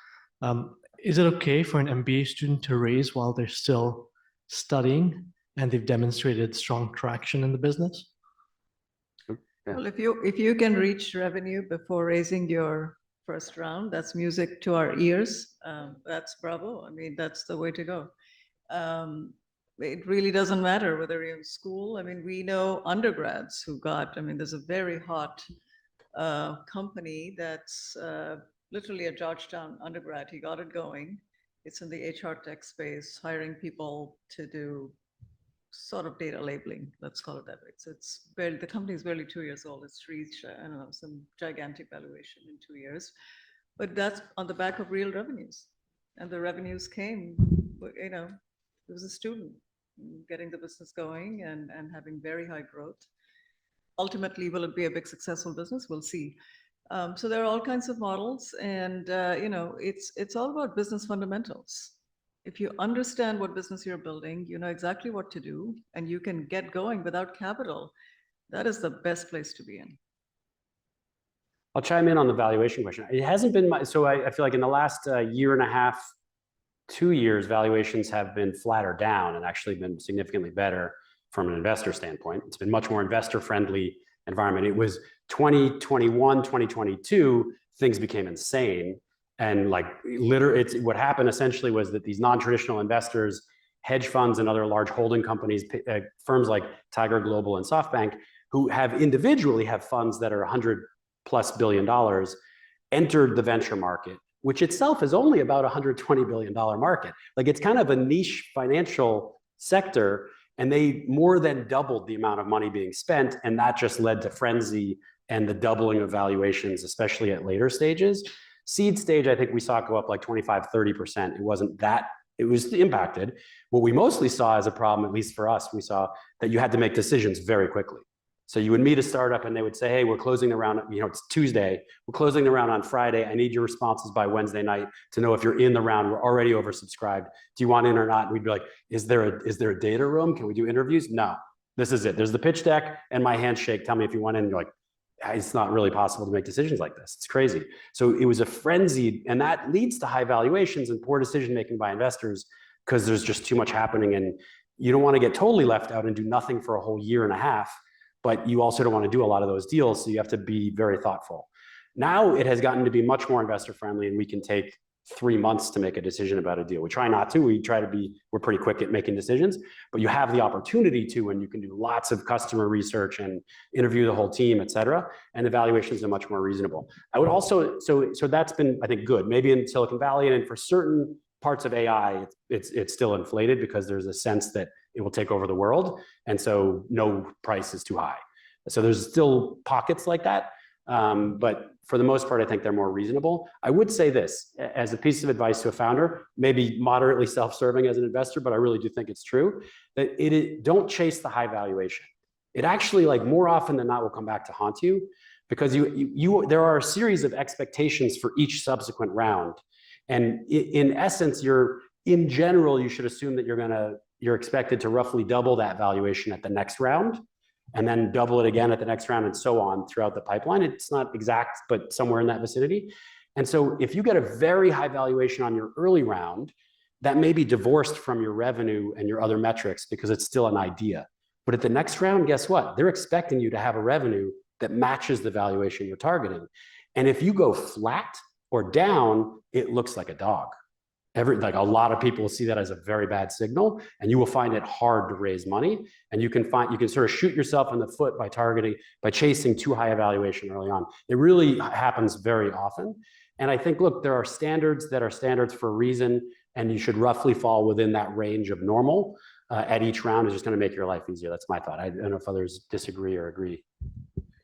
it okay for an MBA student to raise while they're still studying and they've demonstrated strong traction in the business? Well, if you can reach revenue before raising your first round, that's music to our ears. That's bravo. I mean, that's the way to go. It really doesn't matter whether you're in school. I mean, we know undergrads who got, I mean, there's a very hot company that's literally a Georgetown undergrad. He got it going. It's in the HR tech space, hiring people to do sort of data labeling, let's call it that way. So it's barely, the company is barely 2 years old. It's reached, I don't know, some gigantic valuation in 2 years. But that's on the back of real revenues. And the revenues came, you know, it was a student getting the business going and having very high growth. Ultimately, will it be a big successful business? We'll see. So there are all kinds of models, and you know, it's all about business fundamentals. If you understand what business you're building, you know exactly what to do, and you can get going without capital, that is the best place to be in. I'll chime in on the valuation question. It hasn't been my, so I feel like in the last year and a half, 2 years, valuations have been flatter down and actually been significantly better from an investor standpoint. It's been much more investor-friendly environment. It was 2021, 2022, things became insane. And like literally, what happened essentially was that these non-traditional investors, hedge funds and other large holding companies, firms like Tiger Global and SoftBank, who have individually have funds that are $100+ billion, entered the venture market, which itself is only about $120 billion market. Like it's kind of a niche financial sector, and they more than doubled the amount of money being spent, and that just led to frenzy and the doubling of valuations, especially at later stages. Seed stage, I think we saw it go up like 25–30%. It wasn't that, it was impacted. What we mostly saw as a problem, at least for us, we saw that you had to make decisions very quickly. So you would meet a startup and they would say, hey, we're closing the round, you know, it's Tuesday, we're closing the round on Friday. I need your responses by Wednesday night to know if you're in the round. We're already oversubscribed. Do you want in or not? And we'd be like, is there a data room? Can we do interviews? No, this is it. There's the pitch deck and my handshake. Tell me if you want in. And you're like, it's not really possible to make decisions like this. It's crazy. So it was a frenzied, and that leads to high valuations and poor decision-making by investors because there's just too much happening, and you don't want to get totally left out and do nothing for a whole year and a half, but you also don't want to do a lot of those deals. So you have to be very thoughtful. Now it has gotten to be much more investor-friendly, and we can take 3 months to make a decision about a deal. We try not to, we're pretty quick at making decisions, but you have the opportunity to, and you can do lots of customer research and interview the whole team, et cetera. And the valuations are much more reasonable. I would also, so that's been, I think, good. Maybe in Silicon Valley and for certain parts of AI, it's still inflated because there's a sense that it will take over the world. And so no price is too high. So there's still pockets like that. But for the most part, I think they're more reasonable. I would say this as a piece of advice to a founder, maybe moderately self-serving as an investor, but I really do think it's true, that don't chase the high valuation. It actually, like, more often than not will come back to haunt you, because there are a series of expectations for each subsequent round. And in essence, in general, you should assume that you're expected to roughly double that valuation at the next round, and then double it again at the next round, and so on throughout the pipeline. It's not exact, but somewhere in that vicinity. And so if you get a very high valuation on your early round, that may be divorced from your revenue and your other metrics because it's still an idea. But at the next round, guess what? They're expecting you to have a revenue that matches the valuation you're targeting. And if you go flat or down, it looks like a dog. Like a lot of people see that as a very bad signal, and you will find it hard to raise money. And you can sort of shoot yourself in the foot by chasing too high a valuation early on. It really happens very often. And I think, look, there are standards that are standards for a reason. And you should roughly fall within that range of normal at each round. Is just going to make your life easier. That's my thought. I don't know if others disagree or agree.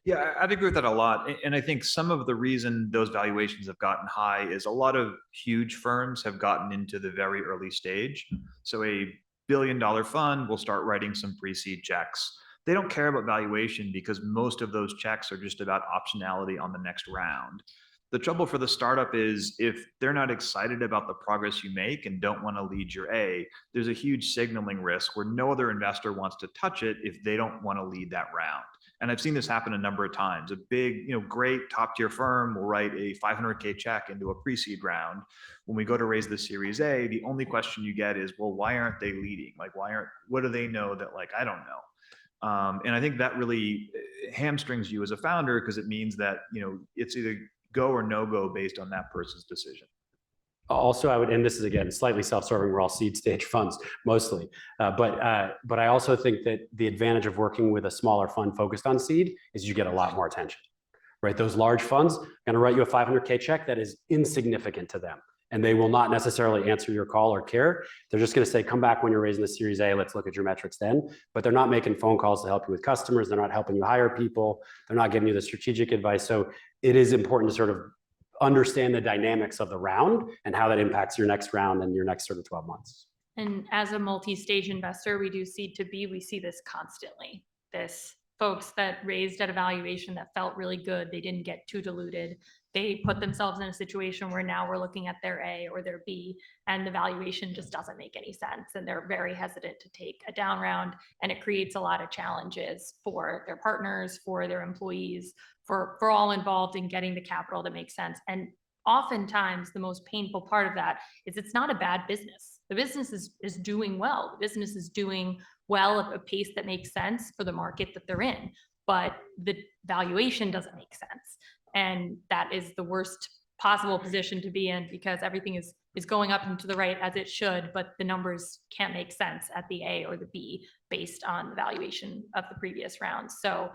Yeah, I'd agree with that a lot. And I think some of the reason those valuations have gotten high is a lot of huge firms have gotten into the very early stage. So a billion-dollar fund will start writing some pre-seed checks. They don't care about valuation because most of those checks are just about optionality on the next round. The trouble for the startup is if they're not excited about the progress you make and don't want to lead your A, there's a huge signaling risk where no other investor wants to touch it if they don't want to lead that round. And I've seen this happen a number of times. A big, great top tier firm will write a $500K check into a pre-seed round. When we go to raise the Series A, the only question you get is, well, why aren't they leading? Like, what do they know that I don't know? And I think that really hamstrings you as a founder because it means that, it's either go or no go based on that person's decision. Also, I would, and this is again slightly self-serving. We're all seed stage funds mostly, but I also think that the advantage of working with a smaller fund focused on seed is you get a lot more attention, right? Those large funds are going to write you a $500K check that is insignificant to them, and they will not necessarily answer your call or care. They're just going to say, "Come back when you're raising the Series A. Let's look at your metrics then." But they're not making phone calls to help you with customers. They're not helping you hire people. They're not giving you the strategic advice. So it is important to sort of understand the dynamics of the round and how that impacts your next round and your next sort of 12 months. And as a multi-stage investor, we do seed to B, we see this constantly. This folks that raised at a valuation that felt really good, they didn't get too diluted. They put themselves in a situation where now we're looking at their A or their B and the valuation just doesn't make any sense. And they're very hesitant to take a down round. And it creates a lot of challenges for their partners, for their employees, for all involved in getting the capital that makes sense. And oftentimes the most painful part of that is it's not a bad business. The business is doing well. The business is doing well at a pace that makes sense for the market that they're in, but the valuation doesn't make sense. And that is the worst possible position to be in because everything is going up and to the right as it should, but the numbers can't make sense at the A or the B based on the valuation of the previous round. So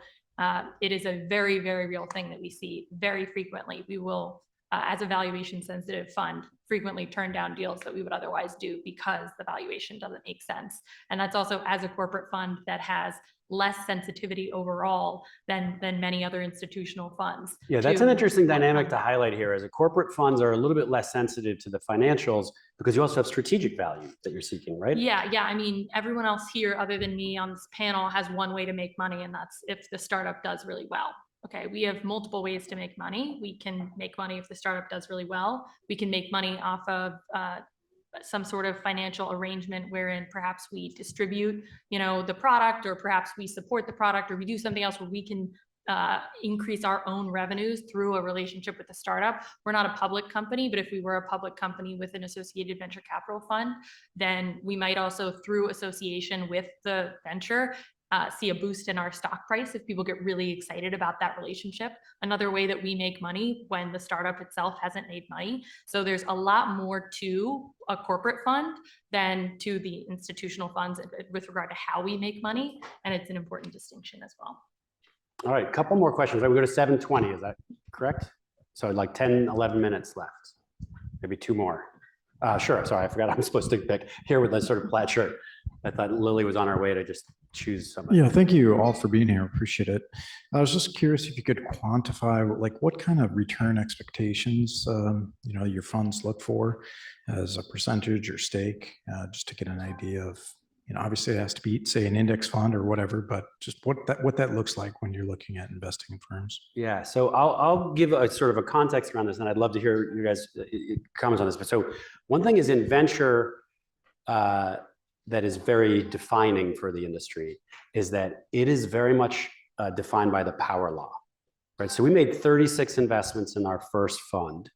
it is a very, very real thing that we see very frequently. We will, as a valuation sensitive fund, frequently turn down deals that we would otherwise do because the valuation doesn't make sense. And that's also as a corporate fund that has less sensitivity overall than many other institutional funds. Yeah, that's an interesting dynamic to highlight here. As a corporate funds are a little bit less sensitive to the financials because you also have strategic value that you're seeking, right? Yeah. I mean, everyone else here other than me on this panel has one way to make money, and that's if the startup does really well. Okay, we have multiple ways to make money. We can make money if the startup does really well. We can make money off of some sort of financial arrangement wherein perhaps we distribute, the product, or perhaps we support the product, or we do something else where we can increase our own revenues through a relationship with the startup. We're not a public company, but if we were a public company with an associated venture capital fund, then we might also, through association with the venture, see a boost in our stock price if people get really excited about that relationship. Another way that we make money when the startup itself hasn't made money. So there's a lot more to a corporate fund than to the institutional funds with regard to how we make money. And it's an important distinction as well. All right, couple more questions. We go to 7:20, is that correct? So like 10, 11 minutes left. Maybe two more. Sure, sorry, I forgot I'm supposed to pick here with that sort of plaid shirt. I thought Lily was on her way to just choose somebody. Yeah, thank you all for being here. Appreciate it. I was just curious if you could quantify what kind of return expectations your funds look for as a percentage or stake, just to get an idea of, obviously it has to beat, say, an index fund or whatever, but just what that looks like when you're looking at investing in firms. Yeah, so I'll give a sort of a context around this, and I'd love to hear you guys' comments on this. But so one thing is in venture that is very defining for the industry is that it is very much defined by the power law, right? So we made 36 investments in our first fund.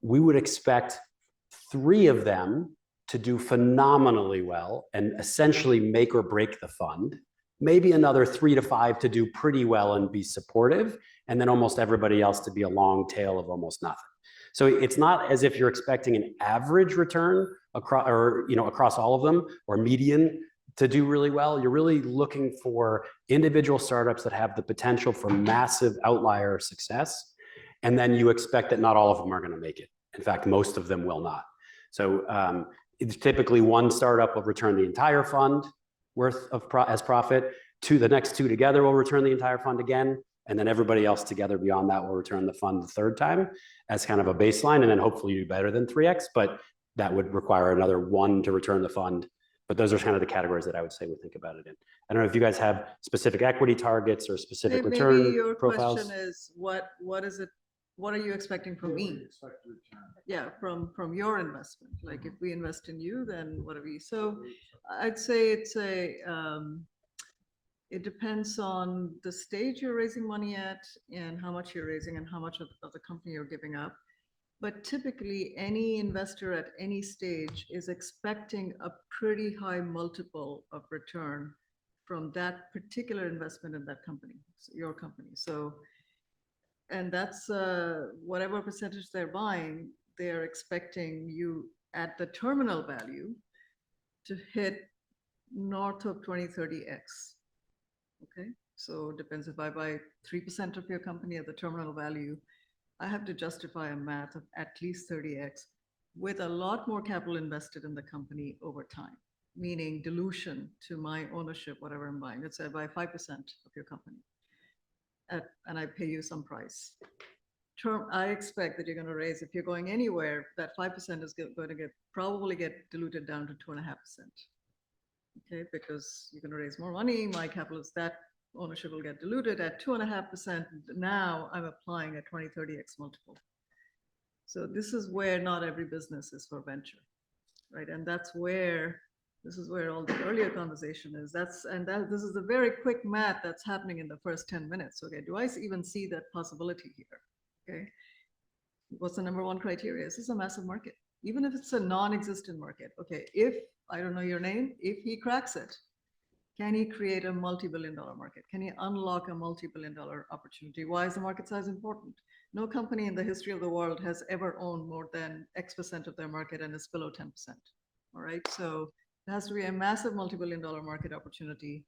We would expect 3 of them to do phenomenally well and essentially make or break the fund. Maybe another 3 to 5 to do pretty well and be supportive, and then almost everybody else to be a long tail of almost nothing. So it's not as if you're expecting an average return across all of them or median to do really well. You're really looking for individual startups that have the potential for massive outlier success. And then you expect that not all of them are going to make it. In fact, most of them will not. So it's typically one startup will return the entire fund worth of as profit. The next two together will return the entire fund again. And then everybody else together beyond that will return the fund the third time as kind of a baseline. And then hopefully you do better than 3x, but that would require another one to return the fund. But those are kind of the categories that I would say we think about it in. I don't know if you guys have specific equity targets or specific Maybe return your profiles. question is, what is it? What are you expecting from me? Yeah, from your investment. Like if we invest in you, then what are we? So I'd say it's it depends on the stage you're raising money at and how much you're raising and how much of the company you're giving up. But typically any investor at any stage is expecting a pretty high multiple of return from that particular investment in that company, your company. So, and that's whatever percentage they're buying, they're expecting you at the terminal value to hit north of 20, 30x. Okay, so it depends. If I buy 3% of your company at the terminal value, I have to justify a math of at least 30x with a lot more capital invested in the company over time, meaning dilution to my ownership, whatever I'm buying. Let's say I buy 5% of your company and I pay you some price. I expect that you're going to raise, if you're going anywhere, that 5% is going to probably get diluted down to 2.5%. Okay, because you're going to raise more money, my capital is that ownership will get diluted at 2.5%. Now I'm applying a 20, 30x multiple. So this is where not every business is for venture, right? And this is where all the earlier conversation is. This is a very quick math that's happening in the first 10 minutes. Okay, do I even see that possibility here? Okay, what's the number one criteria? This is a massive market, even if it's a non-existent market. Okay, if I don't know your name, if he cracks it, can he create a multi-billion-dollar market? Can he unlock a multi-billion-dollar opportunity? Why is the market size important? No company in the history of the world has ever owned more than X% of their market and is below 10%. All right, so it has to be a massive multi-billion-dollar market opportunity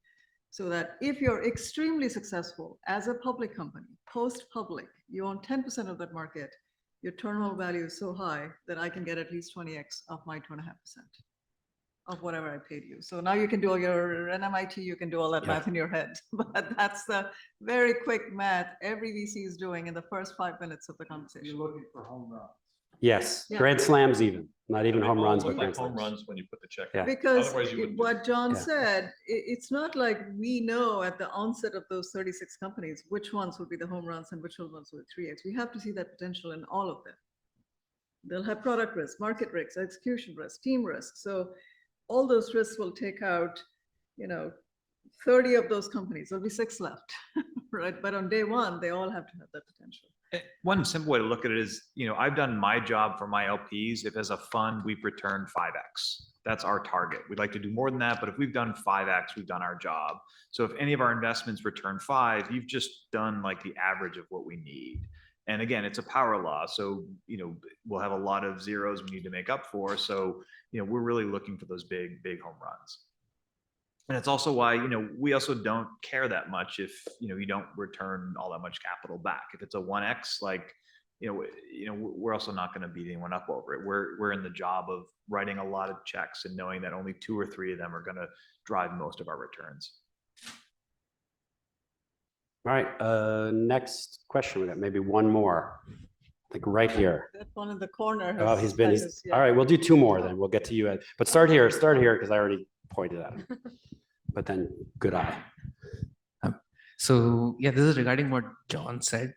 so that if you're extremely successful as a public company, post-public, you own 10% of that market, your terminal value is so high that I can get at least 20x of my 2.5%. Of whatever I paid you. So now you can do all your MIT, you can do all that math in your head. But that's the very quick math every VC is doing in the first 5 minutes of the conversation. You're looking for home runs. Yes, Yeah. grand slams even, not even They home all runs, look but like grand home slams. runs when you put the check. Yeah. Because Otherwise you wouldn't do what John Yeah. said, it's not like we know at the onset of those 36 companies, which ones would be the home runs and which ones would 3x. We have to see that potential in all of them. They'll have product risk, market risk, execution risk, team risk. So all those risks will take out, 30 of those companies. There'll be 6 left, right? But on day one, they all have to have that potential. One simple way to look at it is, I've done my job for my LPs. If as a fund, we've returned 5x, that's our target. We'd like to do more than that, but if we've done 5x, we've done our job. So if any of our investments return 5, you've just done like the average of what we need. And again, it's a power law. So, we'll have a lot of zeros we need to make up for. So, we're really looking for those big home runs. And it's also why, we also don't care that much if, you don't return all that much capital back. If it's a 1x, we're also not going to beat anyone up over it. We're in the job of writing a lot of checks and knowing that only 2 or 3 of them are going to drive most of our returns. All right, next question. We got maybe one more. I think right here. That one in the corner. Oh, he's been. All right, we'll do 2 more then. We'll get to you. But start here because I already pointed at him. But then good eye. So yeah, this is regarding what John said.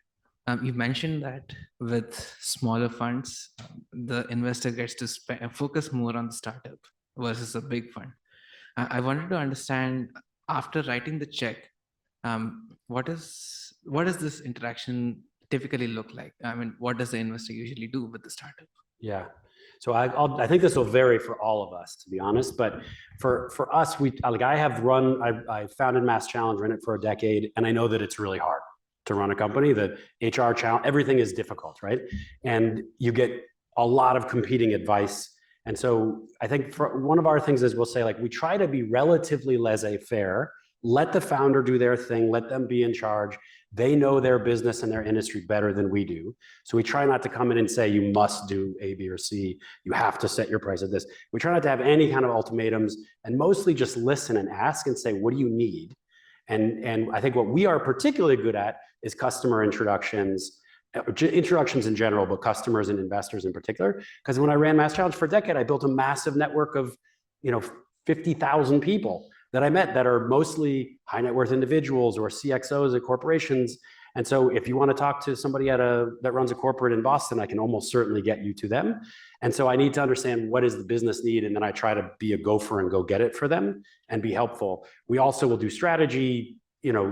You mentioned that with smaller funds, the investor gets to focus more on the startup versus a big fund. I wanted to understand, after writing the check, what does this interaction typically look like? I mean, what does the investor usually do with the startup? Yeah. So I think this will vary for all of us, to be honest. But for us, I founded Mass Challenge, ran it for a decade, and I know that it's really hard to run a company. The HR challenge, everything is difficult, right? And you get a lot of competing advice. And so I think one of our things is we'll say, we try to be relatively laissez-faire, let the founder do their thing, let them be in charge. They know their business and their industry better than we do. So we try not to come in and say, you must do A, B, or C. You have to set your price at this. We try not to have any kind of ultimatums and mostly just listen and ask and say, what do you need? And I think what we are particularly good at is customer introductions in general, but customers and investors in particular. Because when I ran Mass Challenge for a decade, I built a massive network of 50,000 people that I met that are mostly high net worth individuals or CXOs at corporations. And so if you want to talk to somebody that runs a corporate in Boston, I can almost certainly get you to them. And so I need to understand what is the business need, and then I try to be a gopher and go get it for them and be helpful. We also will do strategy,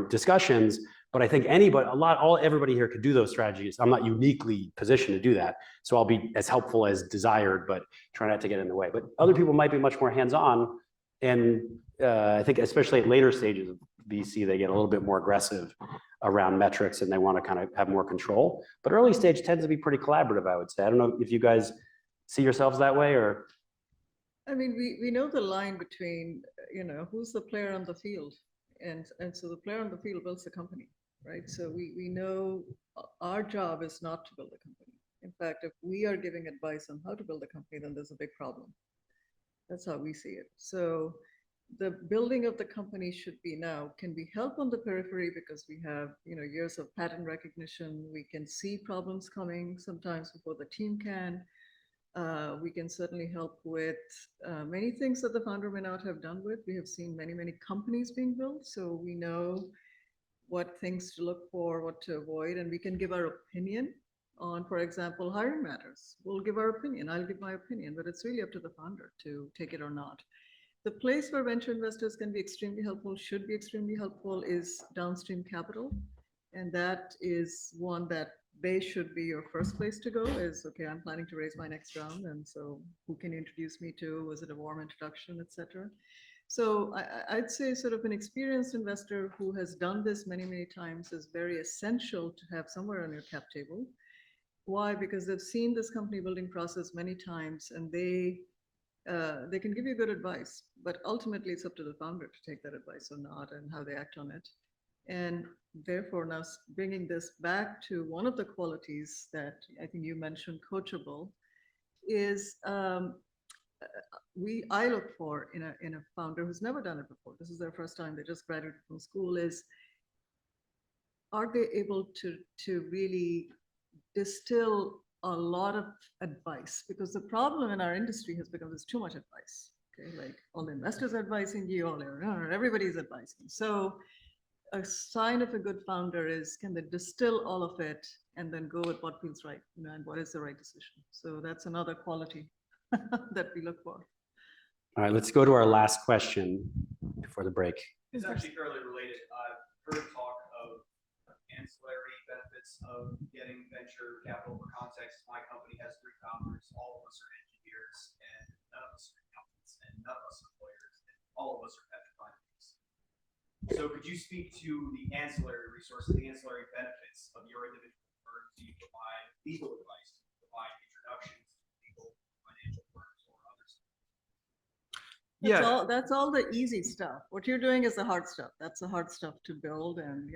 discussions, but I think everybody here could do those strategies. I'm not uniquely positioned to do that. So I'll be as helpful as desired, but try not to get in the way. But other people might be much more hands-on. And I think especially at later stages of VC, they get a little bit more aggressive around metrics and they want to kind of have more control. But early stage tends to be pretty collaborative, I would say. I don't know if you guys see yourselves that way or. I mean, we know the line between, who's the player on the field. And so the player on the field builds the company, right? So we know our job is not to build a company. In fact, if we are giving advice on how to build a company, then there's a big problem. That's how we see it. So the building of the company can be help on the periphery because we have, years of pattern recognition. We can see problems coming sometimes before the team can. We can certainly help with many things that the founder may not have done with. We have seen many, many companies being built. So we know what things to look for, what to avoid, and we can give our opinion on, for example, hiring matters. We'll give our opinion. I'll give my opinion, but it's really up to the founder to take it or not. The place where venture investors can be extremely helpful, should be extremely helpful, is downstream capital. And that is one that they should be your first place to go is, okay, I'm planning to raise my next round. And so who can you introduce me to? Was it a warm introduction, et cetera? So I'd say sort of an experienced investor who has done this many, many times is very essential to have somewhere on your cap table. Why? Because they've seen this company building process many times and they can give you good advice, but ultimately it's up to the founder to take that advice or not and how they act on it. And therefore, now bringing this back to one of the qualities that I think you mentioned, coachable, is I look for in a founder who's never done it before. This is their first time. They just graduated from school. Are they able to really distill a lot of advice? Because the problem in our industry has become there's too much advice. Okay, like all the investors are advising you, everybody's advising. So a sign of a good founder is, can they distill all of it and then go with what feels right, and what is the right decision? So that's another quality that we look for. All right, let's go to our last question before the break. It's actually fairly related. I've heard talk of ancillary benefits of getting venture capital. For context, my company has 3 founders. All of us are engineers, and none of us are accountants, and none of us are lawyers, and all of us are petrified. So could you speak to the ancillary resources, the ancillary benefits of your individual firm? Do you provide legal advice? Do you provide introductions to legal financial firms or others? That's all the easy stuff. What you're doing is the hard stuff. That's the hard stuff to build and,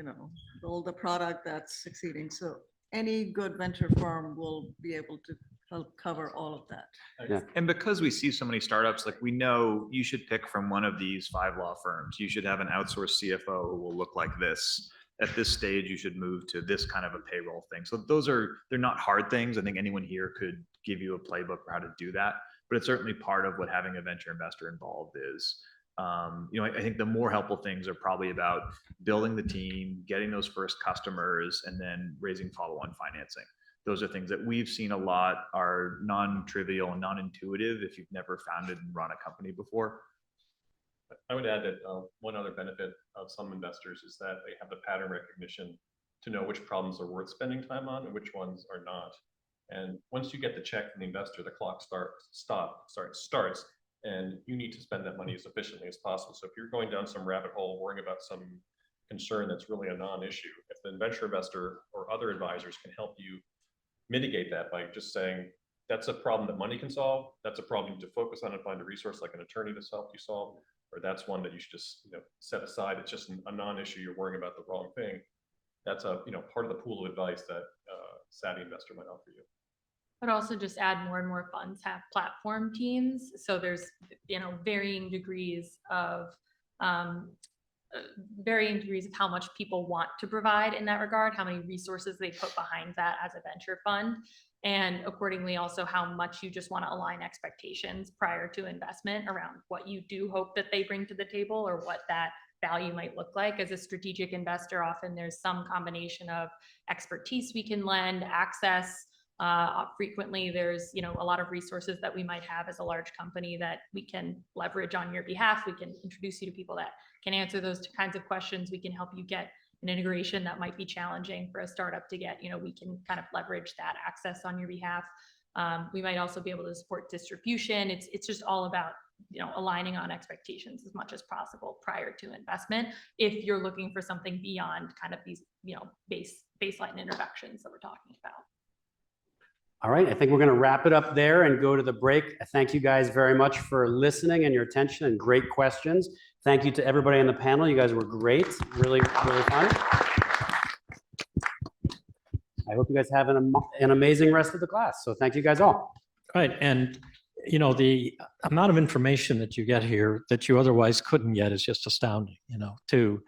build the product that's succeeding. So any good venture firm will be able to help cover all of that. Yeah. And because we see so many startups, like we know you should pick from one of these 5 law firms. You should have an outsourced CFO who will look like this. At this stage, you should move to this kind of a payroll thing. So they're not hard things. I think anyone here could give you a playbook for how to do that, but it's certainly part of what having a venture investor involved is. I think the more helpful things are probably about building the team, getting those first customers, and then raising follow-on financing. Those are things that we've seen a lot, are non-trivial and non-intuitive if you've never founded and run a company before. I would add that one other benefit of some investors is that they have the pattern recognition to know which problems are worth spending time on and which ones are not. And once you get the check from the investor, the clock starts, and you need to spend that money as efficiently as possible. So if you're going down some rabbit hole, worrying about some concern that's really a non-issue, if the venture investor or other advisors can help you mitigate that by just saying, that's a problem that money can solve, that's a problem to focus on and find a resource like an attorney to help you solve, or or that's one that you should just, set aside. It's just a non-issue. You're worrying about the wrong thing. That's a, part of the pool of advice that a savvy investor might offer you. But also just add more and more funds have platform teams. So there's, varying degrees of how much people want to provide in that regard, how many resources they put behind that as a venture fund, and accordingly also how much you just want to align expectations prior to investment around what you do hope that they bring to the table or what that value might look like. As a strategic investor, often there's some combination of expertise we can lend, access. Frequently there's, a lot of resources that we might have as a large company that we can leverage on your behalf. We can introduce you to people that can answer those kinds of questions. We can help you get an integration that might be challenging for a startup to get. We can kind of leverage that access on your behalf. We might also be able to support distribution. It's just all about, aligning on expectations as much as possible prior to investment. If you're looking for something beyond kind of these, baseline introductions that we're talking about. All right, I think we're going to wrap it up there and go to the break. I thank you guys very much for listening and your attention and great questions. Thank you to everybody on the panel. You guys were great, really, really fun. I hope you guys have an amazing rest of the class. So thank you guys all. Right, and the amount of information that you get here that you otherwise couldn't get is just astounding, to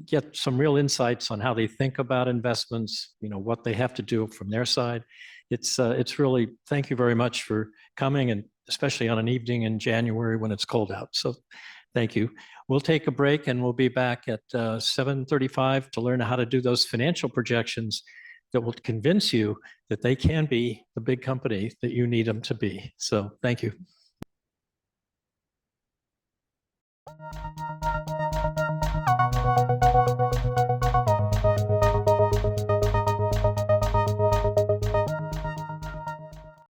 get some real insights on how they think about investments, what they have to do from their side. It's really, thank you very much for coming, and especially on an evening in January when it's cold out. So thank you. We'll take a break and we'll be back at 7:35 to learn how to do those financial projections that will convince you that they can be the big company that you need them to be. So thank you.